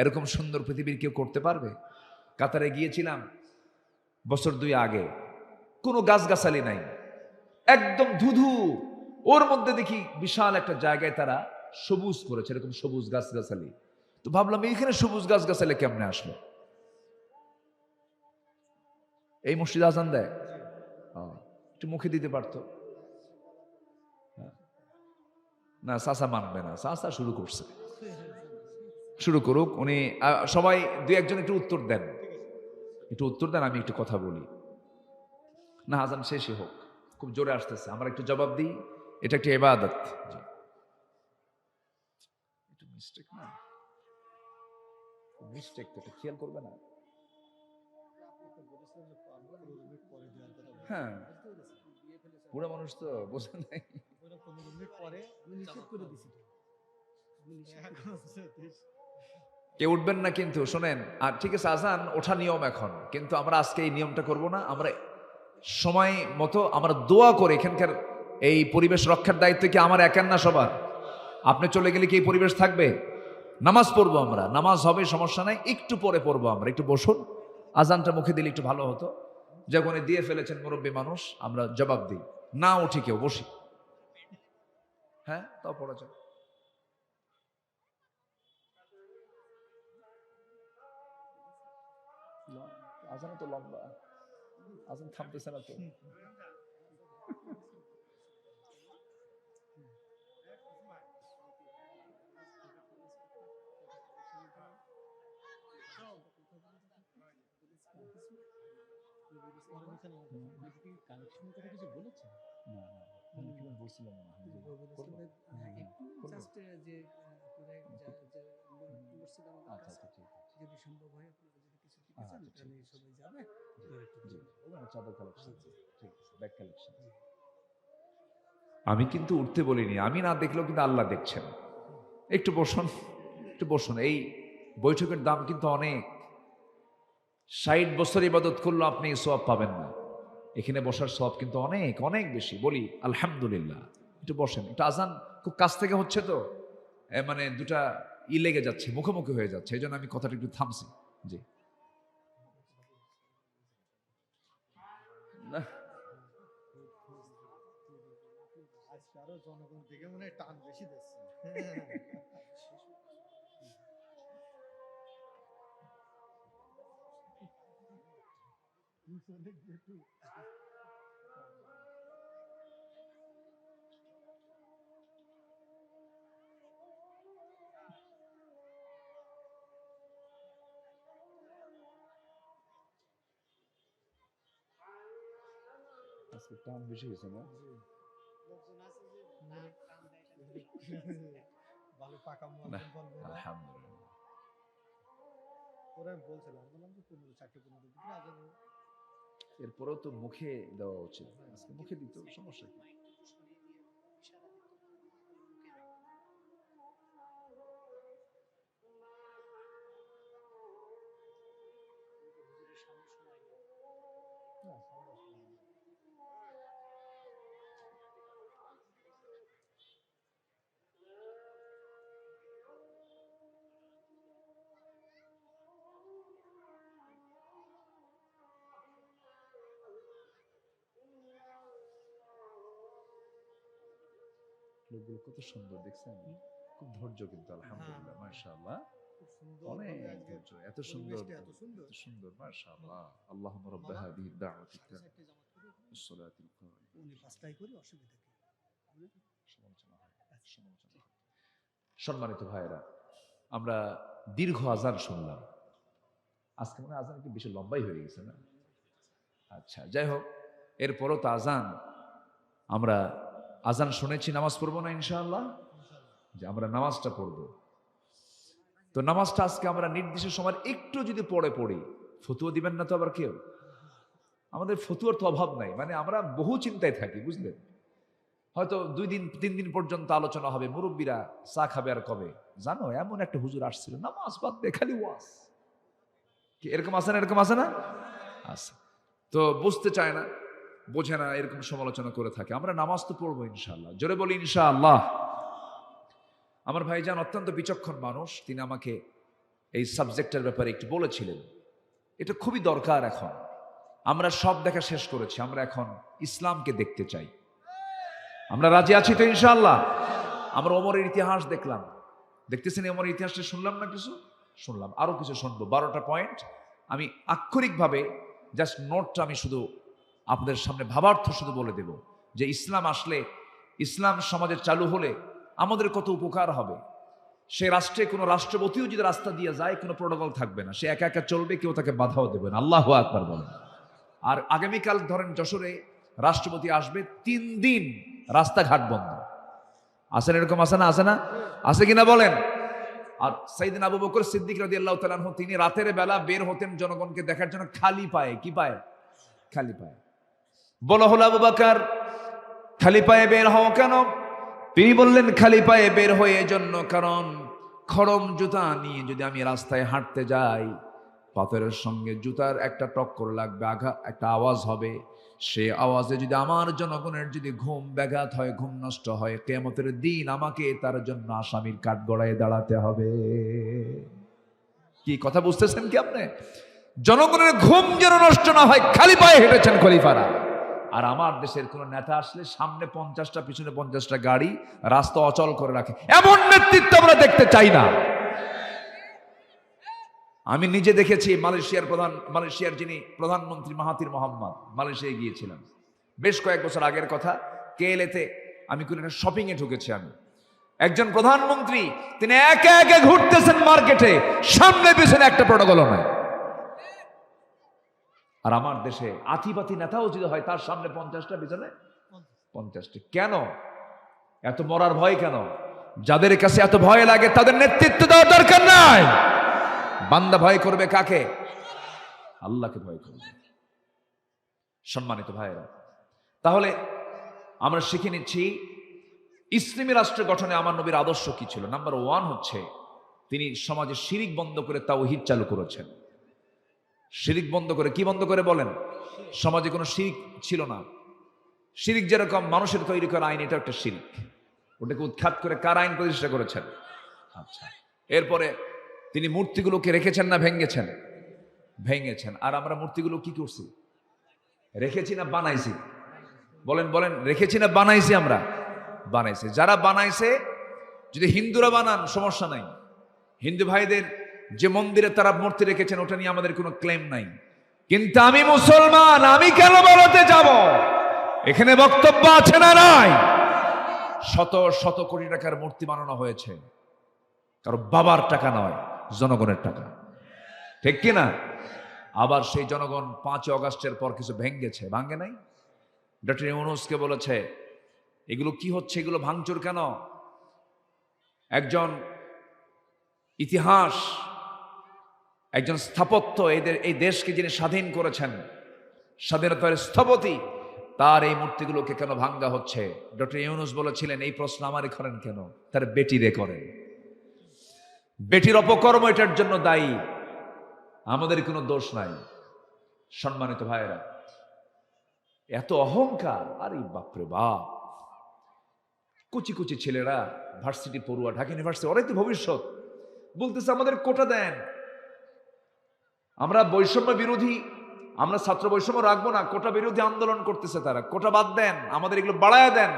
এরকম সুন্দর পৃথিবীর কেউ করতে পারবে? কাতারে গিয়েছিলাম বছর 2 আগে, কোনো গাছগাছালি নাই, একদম ধুধু। ওর মধ্যে দেখি বিশাল একটা জায়গায় তারা সবুজ করেছে, এরকম সবুজ গাছগাছালি। তো ভাবলাম এখানে সবুজ গাছগাছালি কেমনে আসলো? এই মসজিদে আজান দেয়, একটু মুখে দিতে পারতো না। চাচা মানবে না, চাচা শুরু করছে, শুরু করুক উনি। সবাই 2-1 জন একটু উত্তর দেন, একটু উত্তর দেন, আমি একটু কথা বলি না। আজান শেষই হোক, খুব জোরে আসতেছে, আমরা একটু জবাব দিই। এটা একটা ইবাদত। একটু মিস্টেক না, মিস্টেক তো, এটা খেয়াল করবে না? হ্যাঁ, বুড়া মানুষ তো বোঝেন নাই। কেউ উঠবেন না কিন্তু, শোনেন। আর ঠিক আছে, আজান ওঠা নিয়ম এখন, কিন্তু আমরা আজকে এই নিয়মটা করব না। আমরা সময় মতো আমরা দোয়া করে, এখানকার এই পরিবেশ রক্ষার দায়িত্ব কি আমার একার না, সবার? আপনি চলে গেলে কি এই পরিবেশ থাকবে? নামাজ পড়বো আমরা, নামাজ হবে, সমস্যা নাই, একটু পরে পড়বো আমরা। একটু বসুন, আজানটা মুখে দিলে একটু ভালো হতো। যখন দিয়ে ফেলেছেন মুরব্বী মানুষ, আমরা জবাব দিই, না উঠি কেউ, বসি। হ্যাঁ, তাও পড়া যায়। আজান তো লম্বা, আজান থামতেছে না তো। আমি কিন্তু উঠতে বলিনি, আমি না দেখলেও কিন্তু আল্লাহ দেখছেন। একটু বসুন, একটু বসুন। এই বৈঠকের দাম কিন্তু অনেক। 60 বছর ইবাদত করলে আপনি সওয়াব পাবেন না, এখানে বসার সওয়াব কিন্তু অনেক অনেক বেশি। বলি আলহামদুলিল্লাহ। একটু বসেন, একটু আজান খুব কাছ থেকে হচ্ছে তো, মানে দুটা লেগে যাচ্ছে, মুখোমুখি হয়ে যাচ্ছে, এই জন্য আমি কথাটা একটু থামছি। জি না, জনগণ থেকে মনে হয় টান বেশি দিচ্ছে। আজকে টান বেশি হয়েছে না? ভালো পাকা না, মুয়াজ্জিন বলবো না। আলহামদুলিল্লাহ। ওরা আমি বলছিলাম, বললাম যে 4:15 দিকে আজান হবে। এরপরেও তো মুখে দেওয়া উচিত, আজকে মুখে দিত, সমস্যা কি? না সমস্যা নেই। লোকগুলো কত সুন্দর দেখছেন, খুব ধৈর্য কিন্তু আলহামদুলিল্লাহ, মাশাআল্লাহ, খুব সুন্দর অনেক ভাবে আজকে ধৈর্য, এত সুন্দর, পরিবেশটা এত সুন্দর। এত সুন্দর, মাশাআল্লাহ। আল্লাহুম্মা রাব্ব হাযিহি দাওয়াতি সাড়ে চারটে জামাত করি ওখানে। সালাতিল কায়িম। উনি 5টায় করি, অসুবিধা কি? সমালোচনা হয়, সমালোচনা হয়। সম্মানিত ভাইয়েরা, আমরা দীর্ঘ আজান শুনলাম। আজকে মনে হয় আজান একটু বেশি লম্বাই হয়ে গেছে না? আচ্ছা, যাই হোক, এরপরও তো আজান, আমরা আজান শুনেছি, নামাজ পড়বো না ইনশাআল্লাহ? যে আমরা নামাজটা পড়বো, তো নামাজটা আজকে আমরা নির্দিষ্ট সময় একটু যদি পড়ি, ফতুয়া দিবেন না তো আবার কেউ? আমাদের ফতুয়ার তো অভাব নাই, মানে আমরা বহু চিন্তায় থাকি, বুঝলেন? হয়তো 2 দিন 3 দিন পর্যন্ত আলোচনা হবে, মুরব্বীরা চা খাবে আর কবে, জানো এমন একটা হুজুর আসছিল, নামাজ বাদ দিয়ে খালি ওয়াজ, কি এরকম আছে না? এরকম আছে না? আছে। তো বুঝতে চায় না, বোঝে না, এরকম সমালোচনা করে থাকে। আমরা নামাজ তো পড়বো ইনশাআল্লাহ, জোরে বলি ইনশাআল্লাহ। আমার ভাইজান অত্যন্ত বিচক্ষণ মানুষ, তিনি আমাকে এই সাবজেক্টের ব্যাপারে একটু বলেছিলেন। এটা খুবই দরকার। এখন আমরা সব দেখা শেষ করেছি, আমরা এখন ইসলামকে দেখতে চাই। আমরা রাজি আছি তো ইনশাআল্লাহ? আমরা ওমরের ইতিহাস দেখলাম, দেখতেছেন ওমরের ইতিহাসটা শুনলাম না? কিছু শুনলাম, আরো কিছু শুনবো। 12টা পয়েন্ট আমি আক্ষরিকভাবে জাস্ট নোটটা আমি শুধু আপনাদের সামনে ভাবার্থ শুধু বলে দেব, যে ইসলাম আসলে, ইসলাম সমাজে চালু হলে আমাদের কত উপকার হবে। সে রাষ্ট্রে কোনো রাষ্ট্রপতিও যদি রাস্তা দিয়ে যায়, কোনো প্রোটোকল থাকবে না, সে একা একা চলবে, কেউ তাকে বাধাও দেবে না। আল্লাহু আকবার বলেন। আর আগামীকাল ধরেন যশোরে রাষ্ট্রপতি আসবে, 3 দিন রাস্তাঘাট বন্ধ। আসেন এরকম, আছে না? আছে না? আছে কিনা বলেন? আর সাইয়েদনা আবু বকর সিদ্দিক রাদিয়াল্লাহু তাআলা আনহু, তিনি রাতের বেলা বের হতেন জনগণকে দেখার জন্য, খালি পায়ে। কি পায়ে? খালি পায়ে। বলা হলো, আবু বকর খালি পায়ে বের হও কেন? তিনি বললেন, খালি পায়ে বের হয়ে এজন্য, কারণ খড়ম জুতা নিয়ে যদি আমি রাস্তায় হাঁটতে যাই, পাথরের সঙ্গে জুতার একটা টক্কর লাগবে, আঘাত, একটা আওয়াজ হবে। সে আওয়াজে যদি আমার জনগণের যদি ঘুম ব্যাঘাত হয়, ঘুম নষ্ট হয়, কিয়ামতের দিন আমাকে তার জন্য আসামির কাঠগড়ায় দাঁড়াতে হবে। কি কথা বুঝতেছেন কি আপনি? জনগণের ঘুম যেন নষ্ট না হয়, খালি পায়ে হেঁটেছেন খলিফারা। আর আমার দেশের কোন নেতা আসলে সামনে 50টা, পিছনে 50টা গাড়ি, রাস্তা অচল করে রাখে। এমন নেতৃত্ব আমরা দেখতে চাই না। আমি নিজে দেখেছি, মালয়েশিয়ার যিনি প্রধানমন্ত্রী মাহাথির মোহাম্মদ, মালয়েশিয়ায় গিয়েছিলাম বেশ কয়েক বছর আগের কথা। কেএলএতে আমি কোনো একটা শপিং এ ঢুকেছি, আমি একজন প্রধানমন্ত্রী, তিনি একে একে ঘুরতেছেন মার্কেটে, সামনে পিছনে একটা প্রোটোকলও নাই। আর আমার দেশে আতিপাতি নেতাও যদি হয়, তার সামনে 50টা, পিছনে 50টা। কেন এত মরার ভয়? কেন? যাদের কাছে এত ভয় লাগে, তাদের নেতৃত্ব দেওয়ার দরকার নাই। বান্দা ভয় করবে কাকে? আল্লাহকে ভয় করবে। সম্মানিত ভাইয়েরা, তাহলে আমরা শিখে নিচ্ছি ইসলামী রাষ্ট্র গঠনে আমার নবীর আদর্শ কি ছিল। নাম্বার 1 হচ্ছে, তিনি সমাজে শিরিক বন্ধ করে তাওহীদ চালু করেছেন। শিরিক বন্ধ করে, কি বন্ধ করে বলেন? সমাজে কোনো শিরিক ছিল না। শিরিক যেরকম মানুষের তৈরি করা আইন, এটা একটা শিরিক, ওটাকে উৎখাত করে কার আইন প্রতিষ্ঠা করেছেন? আচ্ছা, এরপরে তিনি মূর্তিগুলোকে রেখেছেন না ভেঙেছেন? ভেঙেছেন। আর আমরা মূর্তিগুলো কি করছি? রেখেছি না বানাইছি? বলেন বলেন, রেখেছি না বানাইছি? আমরা বানাইছি। যারা বানাইছে, যদি হিন্দুরা বানান সমস্যা নাই, হিন্দু ভাইদের যে মন্দিরে তারা মূর্তি রেখেছেন, ওটা নিয়ে আমাদের কোনো ক্লেম নাই। কিন্তু আমি মুসলমান, আমি কেন বলতে যাব? এখানে বক্তব্য আছে না নাই? শত শত কোটি টাকার মূর্তি বানানো হয়েছে, কারো বাবার টাকা নয়, জনগণের টাকা, ঠিক কিনা? আবার সেই জনগণ 5 অগাস্টের পর কিছু ভেঙেছে, ভাঙে নাই? ডক্টর ইউনূসকে বলেছে, এগুলো কি হচ্ছে, এগুলো ভাঙচুর কেন? একজন ইতিহাস, একজন স্থাপত্য, এই দেশকে যিনি স্বাধীন করেছেন, স্বাধীনতার স্থপতি, তার এই মূর্তিগুলোকে কেন ভাঙ্গা হচ্ছে? ডক্টর ইউনূস বলেছিলেন, এই প্রশ্ন আমারই করেন কেন, তার বেটিরে করেন। বেটির অপকর্ম এটার জন্য দায়ী, আমাদের কোনো দোষ নাই। সম্মানিত ভাইয়েরা, এত অহংকার, আরে বাপরে বাপ। কুচি কুচি ছেলেরা ভার্সিটি পড়ুয়া, ঢাকা ইউনিভার্সিটি, ওরাই তো ভবিষ্যৎ। বলতেছে আমাদের কোটা দেন, আমরা বৈষম্য বিরোধী, আমরা ছাত্র বৈষম্য রাখবো না, কোটা বিরোধী আন্দোলন করতেছে তারা। কোটা বাদ দেন, আমাদের এগুলো বাড়ায় দেন,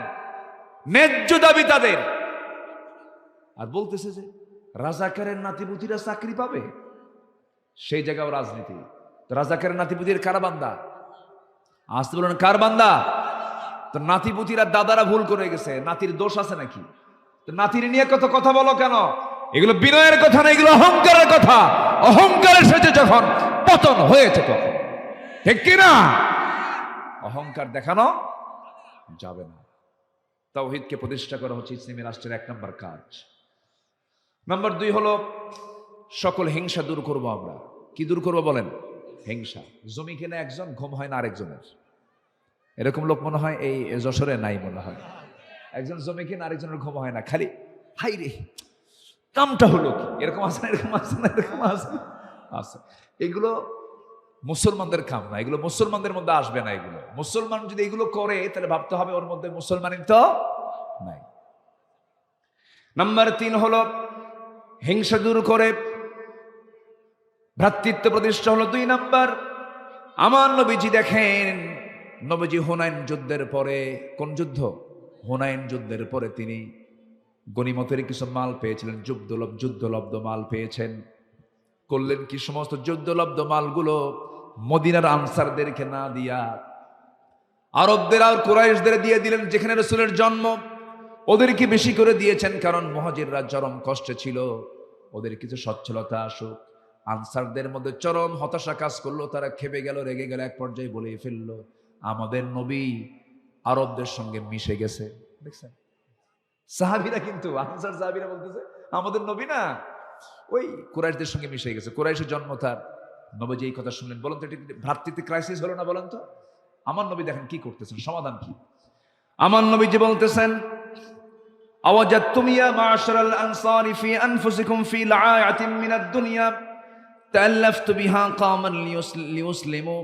ন্যায্য দাবি তাদের। আর বলতেছে যে রাজাকারের নাতিপুতিরা চাকরি পাবে, সেই জায়গায় রাজনীতি। রাজাকারের নাতিপুতির কারা বান্দা? আসতে বলেন কার বান্দা? তো নাতিপুতিরা দাদারা ভুল করে গেছে, নাতির দোষ আছে নাকি? তো নাতির নিয়ে কত কথা বলো কেন? এগুলো বিনয়ের কথা না, এগুলো অহংকারের কথা। অহংকারের সাথে যখন পতন হয়েছে তখন, ঠিক কিনা? অহংকার দেখানো যাবে না। তাওহীদকে প্রতিষ্ঠা করা হচ্ছে ইসলামী রাষ্ট্রের 1 নম্বর কাজ। নাম্বার 2 হলো সকল হিংসা দূর করব আমরা। কি দূর করব বলেন? হিংসা। জমি কিনে একজন, ঘুম হয় না আরেকজনের। এরকম লোক মনে হয় এই যশোরে নাই, মনে হয়। একজন জমি কিনে আরেকজনের ঘুম হয় না, খালি হাই রে কামটা হলো কি। এরকম আছে না? এরকম আছে না? এরকম আছে আছে। এগুলো মুসলমানদের কাম না, এগুলো মুসলমানদের মধ্যে আসবে না। এগুলো মুসলমান যদি এগুলো করে তাহলে ভাবতে হবে ওর মধ্যে মুসলমানই তো নাই। নাম্বার 3 হলো হিংসা দূর করে ভ্রাতৃত্ব প্রতিষ্ঠা হলো 2 নাম্বার। আমার নবীজি দেখেন, নবীজি হুনাইন যুদ্ধের পরে, কোন যুদ্ধ? হুনাইন যুদ্ধের পরে তিনি গনিমতের কিছু মাল পেয়েছিলেন, যুদ্ধলব্ধ মাল পেয়েছেন। করলেন কি? সমস্ত যুদ্ধলব্ধ মালগুলো মদিনার আনসারদেরকে না দিয়া আরবদের আর কুরাইশদের দিয়ে দিলেন, যেখানে রাসূলের জন্ম। ওদেরকে বেশি করে দিয়েছেন, কারণ মুহাজিররা চরম কষ্টে ছিল, ওদের কিছু সচ্ছলতা আসুক। আনসারদের মধ্যে চরম হতাশা কাজ করলো, তারা খেপে গেল, রেগে গেল, এক পর্যায়ে বলে ফেললো আমাদের নবী আরবদের সঙ্গে মিশে গেছে। দেখছেন সাহাবীরা, কিন্তু আনসার সাহাবীরা বলতেছে আমাদের নবী না ওই কুরাইশদের সঙ্গে মিশে গেছে। কুরাইশের জন্ম তার। নবীজি এই কথা শুনলেন। বলেন তো এটি ভ্রাতৃত্ব ক্রাইসিস হলো না? বলেন তো। আমার নবী দেখেন কি করতেছেন, সমাধান কি? আমার নবীজি বলতেছেন আওয়াজাতুম ইয়া মা'শারাল আনসারি ফি আনফুসিকুম ফি লা'আতিন মিনাদ দুনিয়া তাআল্লাফতু বিহা কামান লিয়ুসলিমু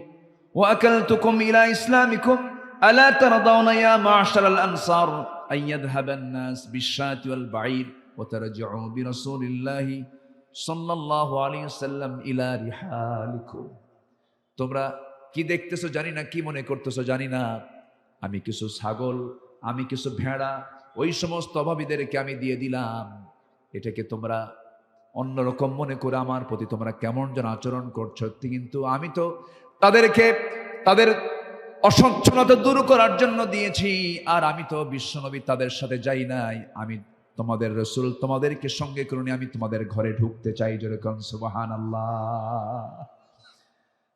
ওয়া আকালতুকুম ইলা ইসলামিকুম আলা তারদাউনা ইয়া মা'শারাল আনসার আন ইয়াযহাবান নাস বিশ-শাতি ওয়াল বা'ীর ওয়া তারজি'ু বিরাসূলিল্লাহি সাল্লাল্লাহু আলাইহি ওয়াসাল্লাম ইলা রিহালিকুম। তোমরা কি দেখতেছো জানি না, কি মনে করতেছো জানি না, আমি কিছু ছাগল, আমি কিছু ভেড়া ওই সমস্ত অভাবীদেরকে আমি দিয়ে দিলাম। এটাকে তোমরা অন্যরকম মনে করে আমার প্রতি তোমরা কেমন যেন আচরণ করছো, কিন্তু আমি তো তাদেরকে তাদের অসচ্ছলতা দূর করার জন্য দিয়েছি। আর আমি তো বিশ্বনবী তাদের সাথে যাই নাই, আমি তোমাদের রাসূল, তোমাদেরকে সঙ্গে করে নিয়ে আমি তোমাদের ঘরে ঢুকতে চাই। যেরকম সুবহানাল্লাহ।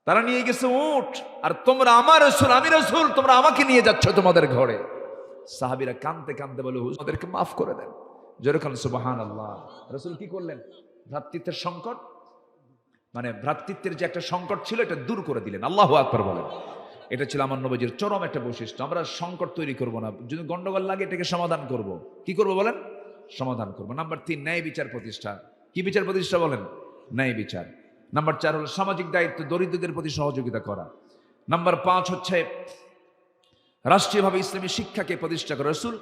তারা নিয়ে গেছে উট, আর তোমরা আমার রাসূল, আমি রাসূল, তোমরা আমাকে নিয়ে যাচ্ছ তোমাদের ঘরে। সাহাবীরা কাঁদতে কাঁদতে বলে হুজুর আমাদেরকে মাফ করে দেন। যেরকম সুবহানাল্লাহ। রাসূল কি করলেন? ভ্রাতৃত্বের সংকট, মানে ভ্রাতৃত্বের যে একটা সংকট ছিল এটা দূর করে দিলেন। আল্লাহু আকবার বলেন। এটা ছিল আমার নবীজির চরম একটা বৈশিষ্ট্য। আমরা সংকট তৈরি করব না, যদি গন্ডগোল লাগে এটাকে সমাধান করব। কি করব বলেন? সমাধান করব। নাম্বার 3 ন্যায় বিচার প্রতিষ্ঠা। কি বিচার প্রতিষ্ঠা বলেন? ন্যায় বিচার। নাম্বার 4 হলো সামাজিক দায়িত্ব, দরিদ্রদের প্রতি সহযোগিতা করা। নাম্বার 5 হচ্ছে রাষ্ট্রীয়ভাবে ইসলামী শিক্ষাকে প্রতিষ্ঠা করা। রাসূল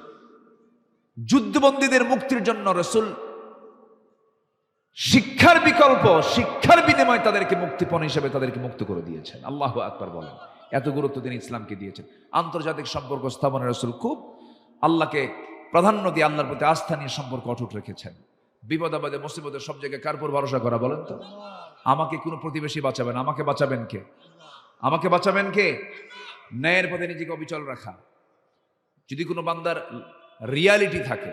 যুদ্ধবন্দীদের মুক্তির জন্য রাসূল শিক্ষার বিকল্প, শিক্ষার বিনিময়ে তাদেরকে মুক্তিপণ হিসেবে তাদেরকে মুক্ত করে দিয়েছেন। আল্লাহু আকবার বলেন। এত গুরুত্ব তিনি ইসলামকে দিয়েছেন। আন্তর্জাতিক সম্পর্ক স্থাপনে রাসূল খুব আল্লাহকে প্রাধান্য দিয়ে আল্লাহর প্রতি আস্থা নিয়ে সম্পর্ক অটুট রেখেছেন। বিপদ আপদে মুসিবতে সব জায়গায় কার উপর ভরসা করা বলেন তো? আমাকে কোনো প্রতিবেশী বাঁচাবেন, আমাকে বাঁচাবেন কে? আমাকে বাঁচাবেন কে? ন্যায়ের পথে নিজেকে অবিচল রাখা। যদি কোনো বান্দার রিয়ালিটি থাকে,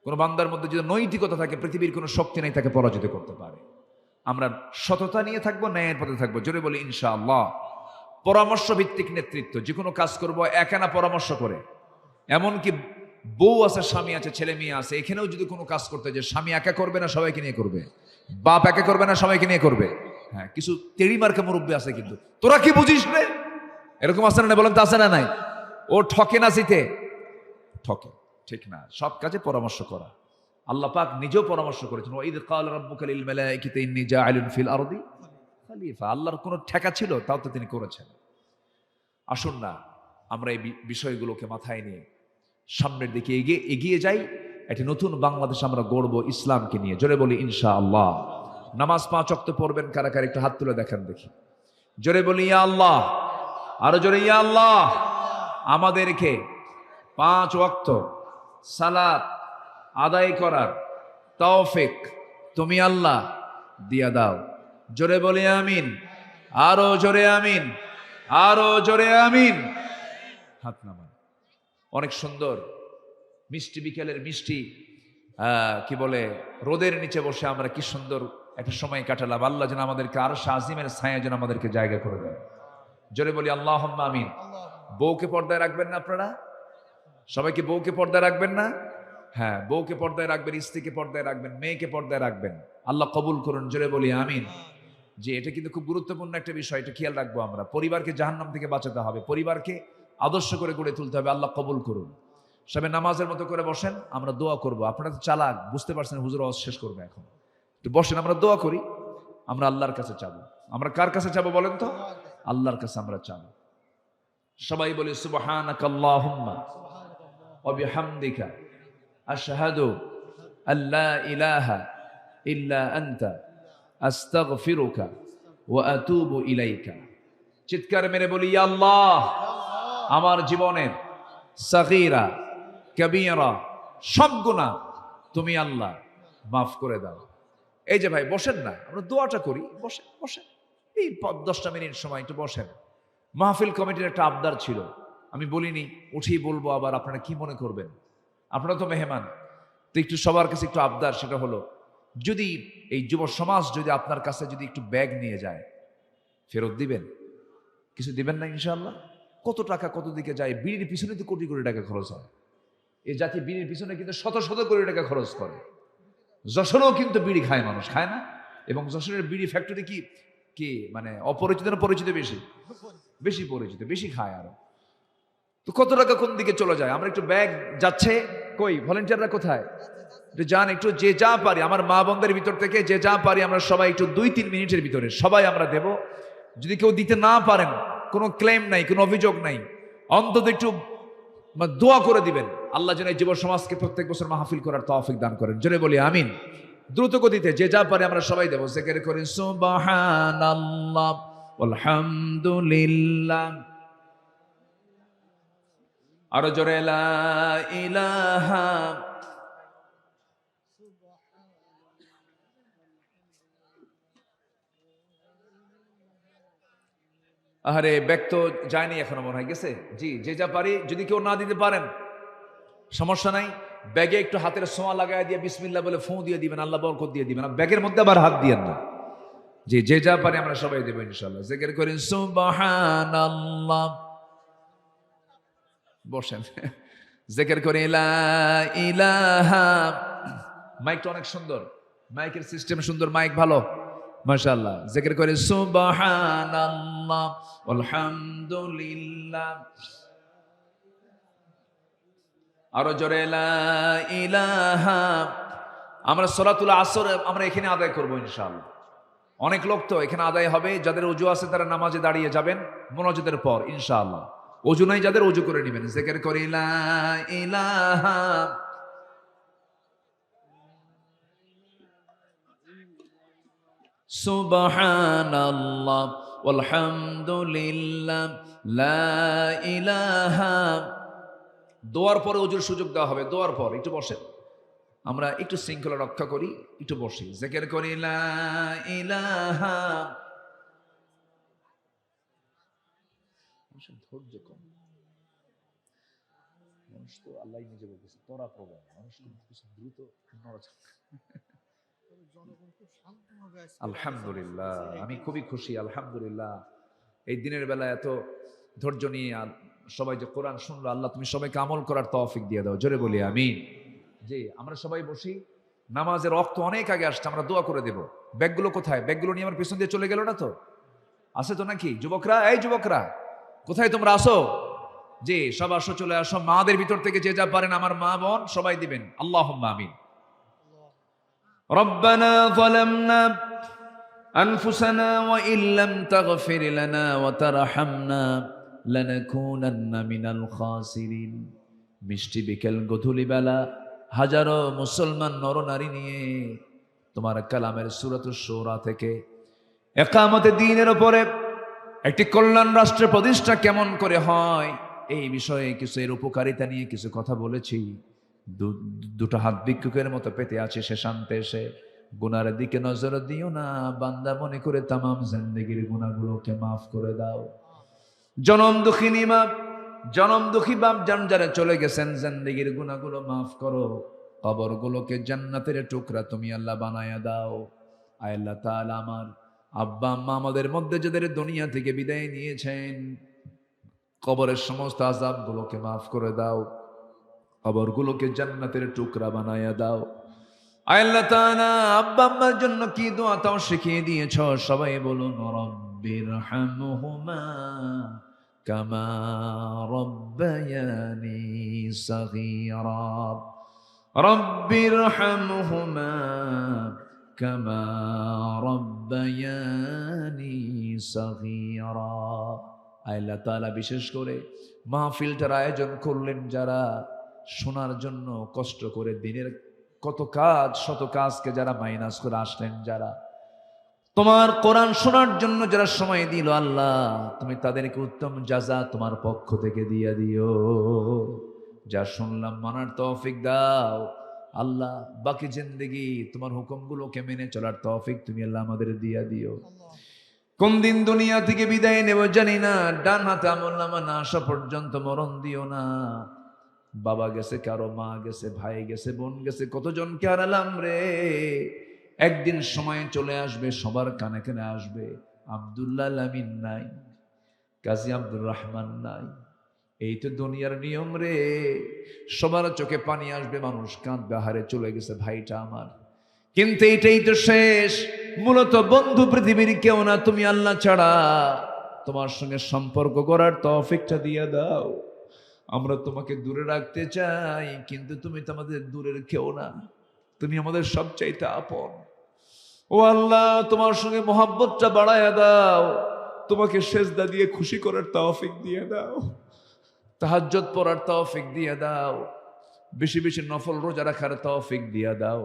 কোনো বান্দার মধ্যে যদি নৈতিকতা থাকে, পৃথিবীর কোনো শক্তি নেই তাকে পরাজিত করতে পারে। আমরা সততা নিয়ে থাকবো, ন্যায়ের পথে থাকবো। জোরে বলি ইনশাআল্লাহ। পরামর্শ ভিত্তিক নেতৃত্ব। যে কোনো কাজ করবো একা না, পরামর্শ করে। এমনকি বউ আছে, স্বামী আছে, ছেলে মেয়ে আছে, এখানেও যদি কোনো কাজ করতে যে স্বামী একা করবে না সবাইকে নিয়ে করবে, বাপ একা করবে না সবাইকে নিয়ে করবে। হ্যাঁ, কিছু তেড়ি মার্কা মুরব্বী আছে, কিন্তু তোরা কি বুঝিস রে, এরকম আছে না? বলেন তো আছে না নাই? ও ঠকে না, জিতে ঠকে, ঠিক না। সব কাজে পরামর্শ করা। আল্লাহ পাক নিজেও পরামর্শ করেছেন, ওয়া ইয ক্বালা রাব্বুকা লিল মালাইকাতি ইন্নী জাইলুন ফিল আরদি খলিফা। আল্লাহর কোনো ঠেকা ছিল? তাও তো তিনি করেছেন। আসুন না আমরা এই বিষয়গুলোকে মাথায় নিয়ে সামনের দিকে এগিয়ে যাই। একটি নতুন বাংলাদেশ আমরা গড়ব ইসলামকে নিয়ে। জোরে বলি ইনশাআল্লাহ। নামাজ 5 ওয়াক্ত পড়বেন কারা কারা, একটু হাত তুলে দেখেন দেখি। জোরে বলি ইয়া আল্লাহ, আরো জোরে ইয়া আল্লাহ। আমাদেরকে 5 ওয়াক্ত সালাত আদায় করার তৌফিক তুমি আল্লাহ দিয়া দাও। জোরে বলি আমিন, আরো জোরে আমিন, আরো জোরে আমিন। হাত নামান। অনেক সুন্দর মিষ্টি বিকেলের মিষ্টি কি বলে রোদের নিচে বসে আমরা কি সুন্দর একটা সময় কাটালাম। আল্লাহ যেন আমাদেরকে আরশ আজিমের ছায়া যেন আমাদেরকে জায়গা করে দেয়। জোরে বলি আল্লাহুম্মা আমিন। বউকে পর্দায় রাখবেন না আপনারা? সবাইকে বউকে পর্দায় রাখবেন না? হ্যাঁ, বউকে পর্দায় রাখবেন, স্ত্রীকে পর্দায় রাখবেন, মেয়েকে পর্দায় রাখবেন। আল্লাহ কবুল করুন। জোরে বলি আমিন। যে এটা কিন্তু খুব গুরুত্বপূর্ণ একটা বিষয়, এটা খেয়াল রাখবো আমরা। পরিবারকে জাহান্নাম থেকে বাঁচাতে হবে, পরিবারকে আদর্শ করে গড়ে তুলতে হবে। আল্লাহ কবুল করুন। সবাই নামাজের মতো করে বসেন, আমরা দোয়া করব। আপনারা তো চালাক, বুঝতে পারছেন হুজুর ওয়াজ শেষ করবে এখন। তো বসেন, আমরা দোয়া করি। আমরা আল্লাহর কাছে চাবো। আমরা কার কাছে চাবো বলেন তো? আল্লাহর কাছে আমরা চাবো। সবাই বলি সুবহানাকাল্লাহুম্মা ওয়া বিহামদিকা আশহাদু আল্লা ইলাহা ইল্লা আনতা আস্তাগফিরুকা ওয়া আতুবু ইলাইকা। চিৎকার মেরে বলি ইয়া আল্লাহ, আমার জীবনের সাগীরা কবীরা সব গুনাহ তুমি আল্লাহ মাফ করে দাও। এই যে ভাই বসেন না, আমরা দোয়াটা করি। বসেন বসেন, এই 10টা মিনিট সময় একটু বসেন। মাহফিল কমিটির একটা আবদার ছিল, আমি বলিনি, উঠেই বলবো আবার। আপনারা কি মনে করবেন? আপনারা তো মেহমান, তো একটু সবার কাছে একটু আবদার, সেটা হলো যদি এই যুব সমাজ যদি আপনার কাছে যদি একটু ব্যাগ নিয়ে যায়, ফেরত দিবেন? কিছু দিবেন না ইনশাআল্লাহ? কত টাকা কত দিকে যায়, বিড়ির পিছনে তো কোটি কোটি টাকা খরচ হয়। এই জাতি বিড়ির পিছনে কিন্তু শত শত কোটি টাকা খরচ করে। যশোরেও কিন্তু বিড়ি খায় মানুষ, খায় না? এবং যশোরের বিড়ি ফ্যাক্টরি কি কি মানে অপরিচিত না পরিচিত? বেশি বেশি পরিচিত, বেশি খায় আরো। তো কত টাকা কোন দিকে চলে যায়? আমরা একটু ব্যাগ যাচ্ছে, কই ভলেন্টিয়াররা কোথায়? একটু যান, একটু যে যা পারি, আমার মা বোনদের ভিতর থেকে যে যা পারি আমরা সবাই একটু 2-3 মিনিটের ভিতরে সবাই আমরা দেব। যদি কেউ দিতে না পারেন, কোনো ক্লেম নাই, কোনো অভিযোগ নাই, অন্তত একটু দোয়া করে দিবেন। আল্লাহ যেন এই যুব সমাজকে প্রত্যেক বছর মাহফিল করার তৌফিক দান করেন। জোরে বলি আমিন। দ্রুত গতিতে যে যা পারে আমরা সবাই দেব। জিকির করি সুবহানাল্লাহ আলহামদুলিল্লাহ, আরো জোরে লা ইলাহা। আরে ব্যাগ তো যায়নি এখনো, মনে হয় গেছে। জি, যে যা পারি। যদি কেউ না দিতে পারেন সমস্যা নাই, ব্যাগে একটু হাতের ছোঁয়া লাগায় দিয়ে বিসমিল্লাহ বলে ফু দিয়ে দিবেন, আল্লাহ বরকত দিয়ে দিবেন। ব্যাগের মধ্যে আবার হাত দিয়েন না। জি, যে যা পারি আমরা সবাই দেব ইনশাআল্লাহ। জিকির করেন সুবহানাল্লাহ। বসেন, জিকির করে লা ইলাহা। মাইকটা অনেক সুন্দর, মাইকের সিস্টেম সুন্দর, মাইক ভালো মাশাআল্লাহ। জিকির করে সুবহানাল্লাহ আলহামদুলিল্লাহ, আরো জোরে লা ইলাহা। আমরা সলাতুল আসর আমরা এখানে আদায় করব ইনশাআল্লাহ। অনেক লোক তো এখানে আদায় হবে, যাদের ওযু আছে তারা নামাজে দাঁড়িয়ে যাবেন মুনাজাতের পর ইনশাআল্লাহ। ওযু নাই যাদের, ওযু করে নেবেন। জিকির করি লা ইলাহা। সুবহানাল্লাহ আলহামদুলিল্লাহ লা ইলাহা। দোয়ার পরে ওযুর সুযোগ দেওয়া হবে। দোয়ার পর একটু বসেন, আমরা একটু শৃঙ্খলা রক্ষা করি, একটু বসি। জিকির করি লা ইলাহা। ধৈর্য কম মানুষ তো, আল্লাহ নিজে বলতেছে তোরা প্রবল মানুষ, কিন্তু দ্রুত নড়াচড়া। আলহামদুলিল্লাহ, আমি খুবই খুশি আলহামদুলিল্লাহ। এই দিনের বেলা এত ধৈর্য নিয়ে সবাই যে কোরআন শুনলো, আল্লাহ তুমি সবাইকে আমল করার তৌফিক দিয়ে দাও। জোরে বলি আমিন। জি, আমরা সবাই বসি। নামাজের ওয়াক্ত অনেক আগে আসছে, আমরা দোয়া করে দেব। ব্যাগগুলো কোথায়? ব্যাগগুলো নিয়ে আমার পিছন দিয়ে চলে গেল না তো? আছে তো নাকি? যুবকরা, এই যুবকরা কোথায় তোমরা? আসো। জি, সব আসো, চলে আসো। মাদের ভিতর থেকে যে যা পারেন আমার মা বোন সবাই দিবেন। আল্লাহুম্মা আমিন। রব্বানা যালামনা আনফুসানা ওয়া ইল্লাম তাগফির লানা ওয়া তারহামনা লানাকুনান্না মিনাল খাসিরিন। মিষ্টি বিকেল গধূলি বেলা হাজারো মুসলমান নরনারী নিয়ে তোমার কালামের সূরাতুশ শূরা থেকে ইকামতে দ্বীনের উপরে একটি কল্যাণ রাষ্ট্রের প্রতিষ্ঠা কেমন করে হয় এই বিষয়ে কিছু এর উপকারিতা নিয়ে কিছু কথা বলেছি। দুটো হাত ভিক্ষুকের মতো পেতে আছে শেষান্তে এসে। গুনার দিকে নজর দিও না বান্দা, মনে করে তামাম জিন্দেগির গুনাহগুলোকে মাফ করে দাও। জনম দুঃখিনী মা, জনম দুঃখী বাপ যান যারা চলে গেছেন, জিন্দেগির গুনাহগুলো মাফ করো। কবরগুলোকে জান্নাতের টুকরা তুমি আল্লাহ বানায়া দাও। আয় আল্লাহ তাআলা, আমার আব্বা আম্মা আমাদের মধ্যে যাদের দুনিয়া থেকে বিদায় নিয়েছেন, কবরের সমস্ত আযাবগুলোকে মাফ করে দাও, কবরগুলোকে জান্নাতের টুকরা বানায়া দাও। আয় আল্লাহ তাআলা, আব্বা আম্মার জন্য কি দোয়া তাও শিখিয়ে দিয়েছ, সবাই বলুন রব্বিরহামহুমা কামা রব্বায়ানি সগীরা। রব্বিরহামহুমা কামা রব্বায়ানি সগীরা। আল্লাহ তাআলা বিশেষ করে মাহফিলটার আয়োজন করলেন যারা, শোনার জন্য কষ্ট করে দিনের কত কাজ শত কাজকে যারা মাইনাস করে আসলেন, যারা তোমার কোরআন শোনার জন্য যারা সময় দিল, আল্লাহ তুমি তাদেরকে উত্তম জাযা তোমার পক্ষ থেকে দিয়ে দিও। যা শুনলাম মানার তৌফিক দাও আল্লাহ। বাকি জিন্দেগি তোমার হুকুমগুলোকে মেনে চলার তৌফিক তুমি আল্লাহ আমাদের দিয়া দিও। কোন দিন দুনিয়া থেকে বিদায় নেব জানি না, ডান হাতে আমলনামা না আসা পর্যন্ত মরণ দিও না। বাবা গেছে, কারো মা গেছে, ভাই গেছে, বোন গেছে, কতজনকে হারালাম রে। একদিন সময় চলে আসবে, সবার কানে কানে আসবে, আব্দুল্লাহ আমিন নাই, কাজী আব্দুর রহমান নাই। এই তো দুনিয়ার নিয়ম রে। সবার চোখে পানি আসবে, মানুষ কাঁদবে, হারে চলে গেছে ভাইটা আমার। কিন্তু এইটাই তো শেষ। মূলত বন্ধু পৃথিবীর কেউ না, তুমি আল্লাহ ছাড়া। তোমার সঙ্গে সম্পর্ক করার তৌফিকটা দিয়ে দাও। আমরা তোমাকে দূরে রাখতে চাই, কিন্তু তুমি তো আমাদের দূরের কেউ না, তুমি আমাদের সবচাইতে আপন। ও আল্লাহ, তোমার সঙ্গে মোহাব্বতটা বাড়ায়া দাও। তোমাকে সেজদা দিয়ে খুশি করার তৌফিক দিয়ে দাও, তাহাজ্জুদ পড়ার তৌফিক দিয়ে দাও, বেশি বেশি নফল রোজা রাখার তৌফিক দিয়ে দাও।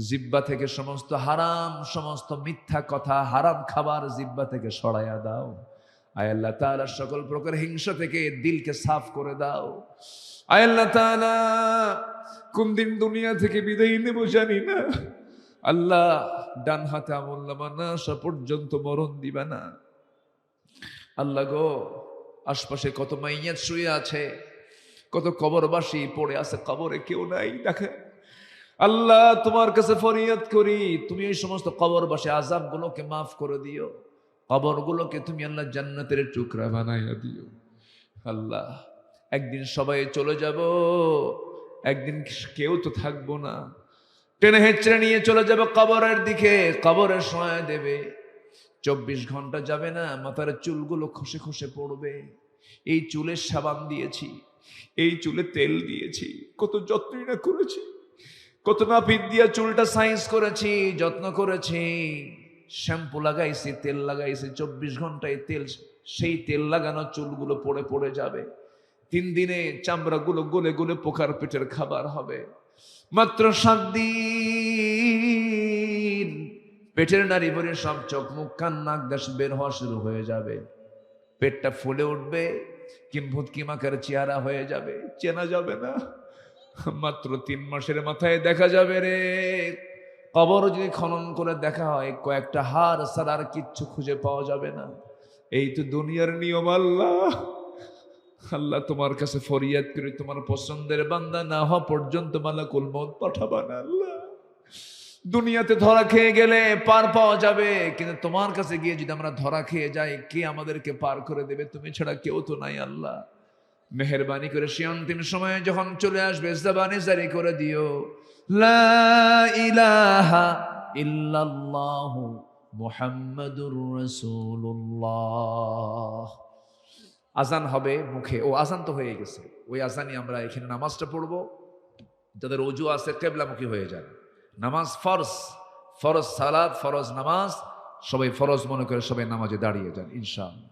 জিহ্বা থেকে সমস্ত হারাম, সমস্ত মিথ্যা কথা, হারাম খাবার জিহ্বা থেকে সরাইয়া দাও। আয় আল্লাহ তাআলা, সকল প্রকার হিংসা থেকে দিলকে সাফ করে দাও। আয় আল্লাহ তাআলা, কোন দিন দুনিয়া থেকে বিদায় নেব জানি না। আল্লাহ, ডান হাতে আমলনামা না আসা পর্যন্ত মরণ দিবা না। আল্লাহ গো, আশপাশে কত মাইয়াত শুয়ে আছে, কত কবরবাসী পড়ে আছে, কবরে কেউ নাই দেখে। আল্লাহ, তোমার কাছে ফরিয়াদ করি, তুমি এই সমস্ত কবরবাসী আযাবগুলোকে মাফ করে দিও। কবরগুলোকে তুমি আল্লাহ জান্নাতের টুকরা বানাইয়া দিও। আল্লাহ, একদিন সবাই চলে যাব, একদিন কেউ তো থাকবো না। টেনে হেঁচড়ে নিয়ে চলে যাবে কবরের দিকে, কবরের সময় দেবে। 24 ঘন্টা যাবে না, মাথার চুলগুলো খসে খসে পড়বে। এই চুলে সাবান দিয়েছি, এই চুলে তেল দিয়েছি, কত যত্নই না করেছি, কত নাপিত দিয়া চুলটা সাইজ করেছি, যত্ন করেছি, শ্যাম্পু লাগাইছি, তেল লাগাইছি। 24 ঘন্টায় তেল, সেই তেল লাগানো চুলগুলো পড়ে পড়ে যাবে। 3 দিনে চামড়াগুলো গলে গলে পোকার পেটের খাবার হবে। মাত্র 7 দিন পেটের নাড়ি ভরে সব চোখ মুখ কান নাক দাস বের হওয়া শুরু হয়ে যাবে। পেটটা ফুলে উঠবে, কিম্ভূত কিমাকার চেহারা হয়ে যাবে, চেনা যাবে না। মাত্র 3 মাসের মাথায় দেখা যাবে রে। কবর যদি খনন করে দেখা হয়, কয়েকটা হাড় ছাড়া আর কিচ্ছু খুঁজে পাওয়া যাবে না। এই তো দুনিয়ার নিয়ম। আল্লাহ, আল্লাহ তোমার কাছে ফরিয়াদ করি, তোমার পছন্দের বান্দা না হওয়া পর্যন্ত মালাকুল মউত পাঠাবা না। আল্লাহ, দুনিয়াতে ধরা খেয়ে গেলে পার পাওয়া যাবে, কিন্তু তোমার কাছে গিয়ে যদি আমরা ধরা খেয়ে যাই, কে আমাদেরকে পার করে দেবে? তুমি ছাড়া কেউ তো নাই। আল্লাহ, মেহেরবানি করে সে অন্তিম সময়ে যখন চলে আসবে, জবানে জারি করে দিও, লা ইলাহা ইল্লাল্লাহু মুহাম্মাদুর রাসূলুল্লাহ। আজান হবে মুখে, ও আজান তো হয়ে গেছে, ওই আজানই আমরা এখানে নামাজটা পড়বো। যাদের ওযু আছে কিবলামুখী হয়ে যান। নামাজ ফরজ, ফরজ সালাত, ফরজ নামাজ, সবাই ফরজ মনে করে সবাই নামাজে দাঁড়িয়ে যান ইনশাআল্লাহ।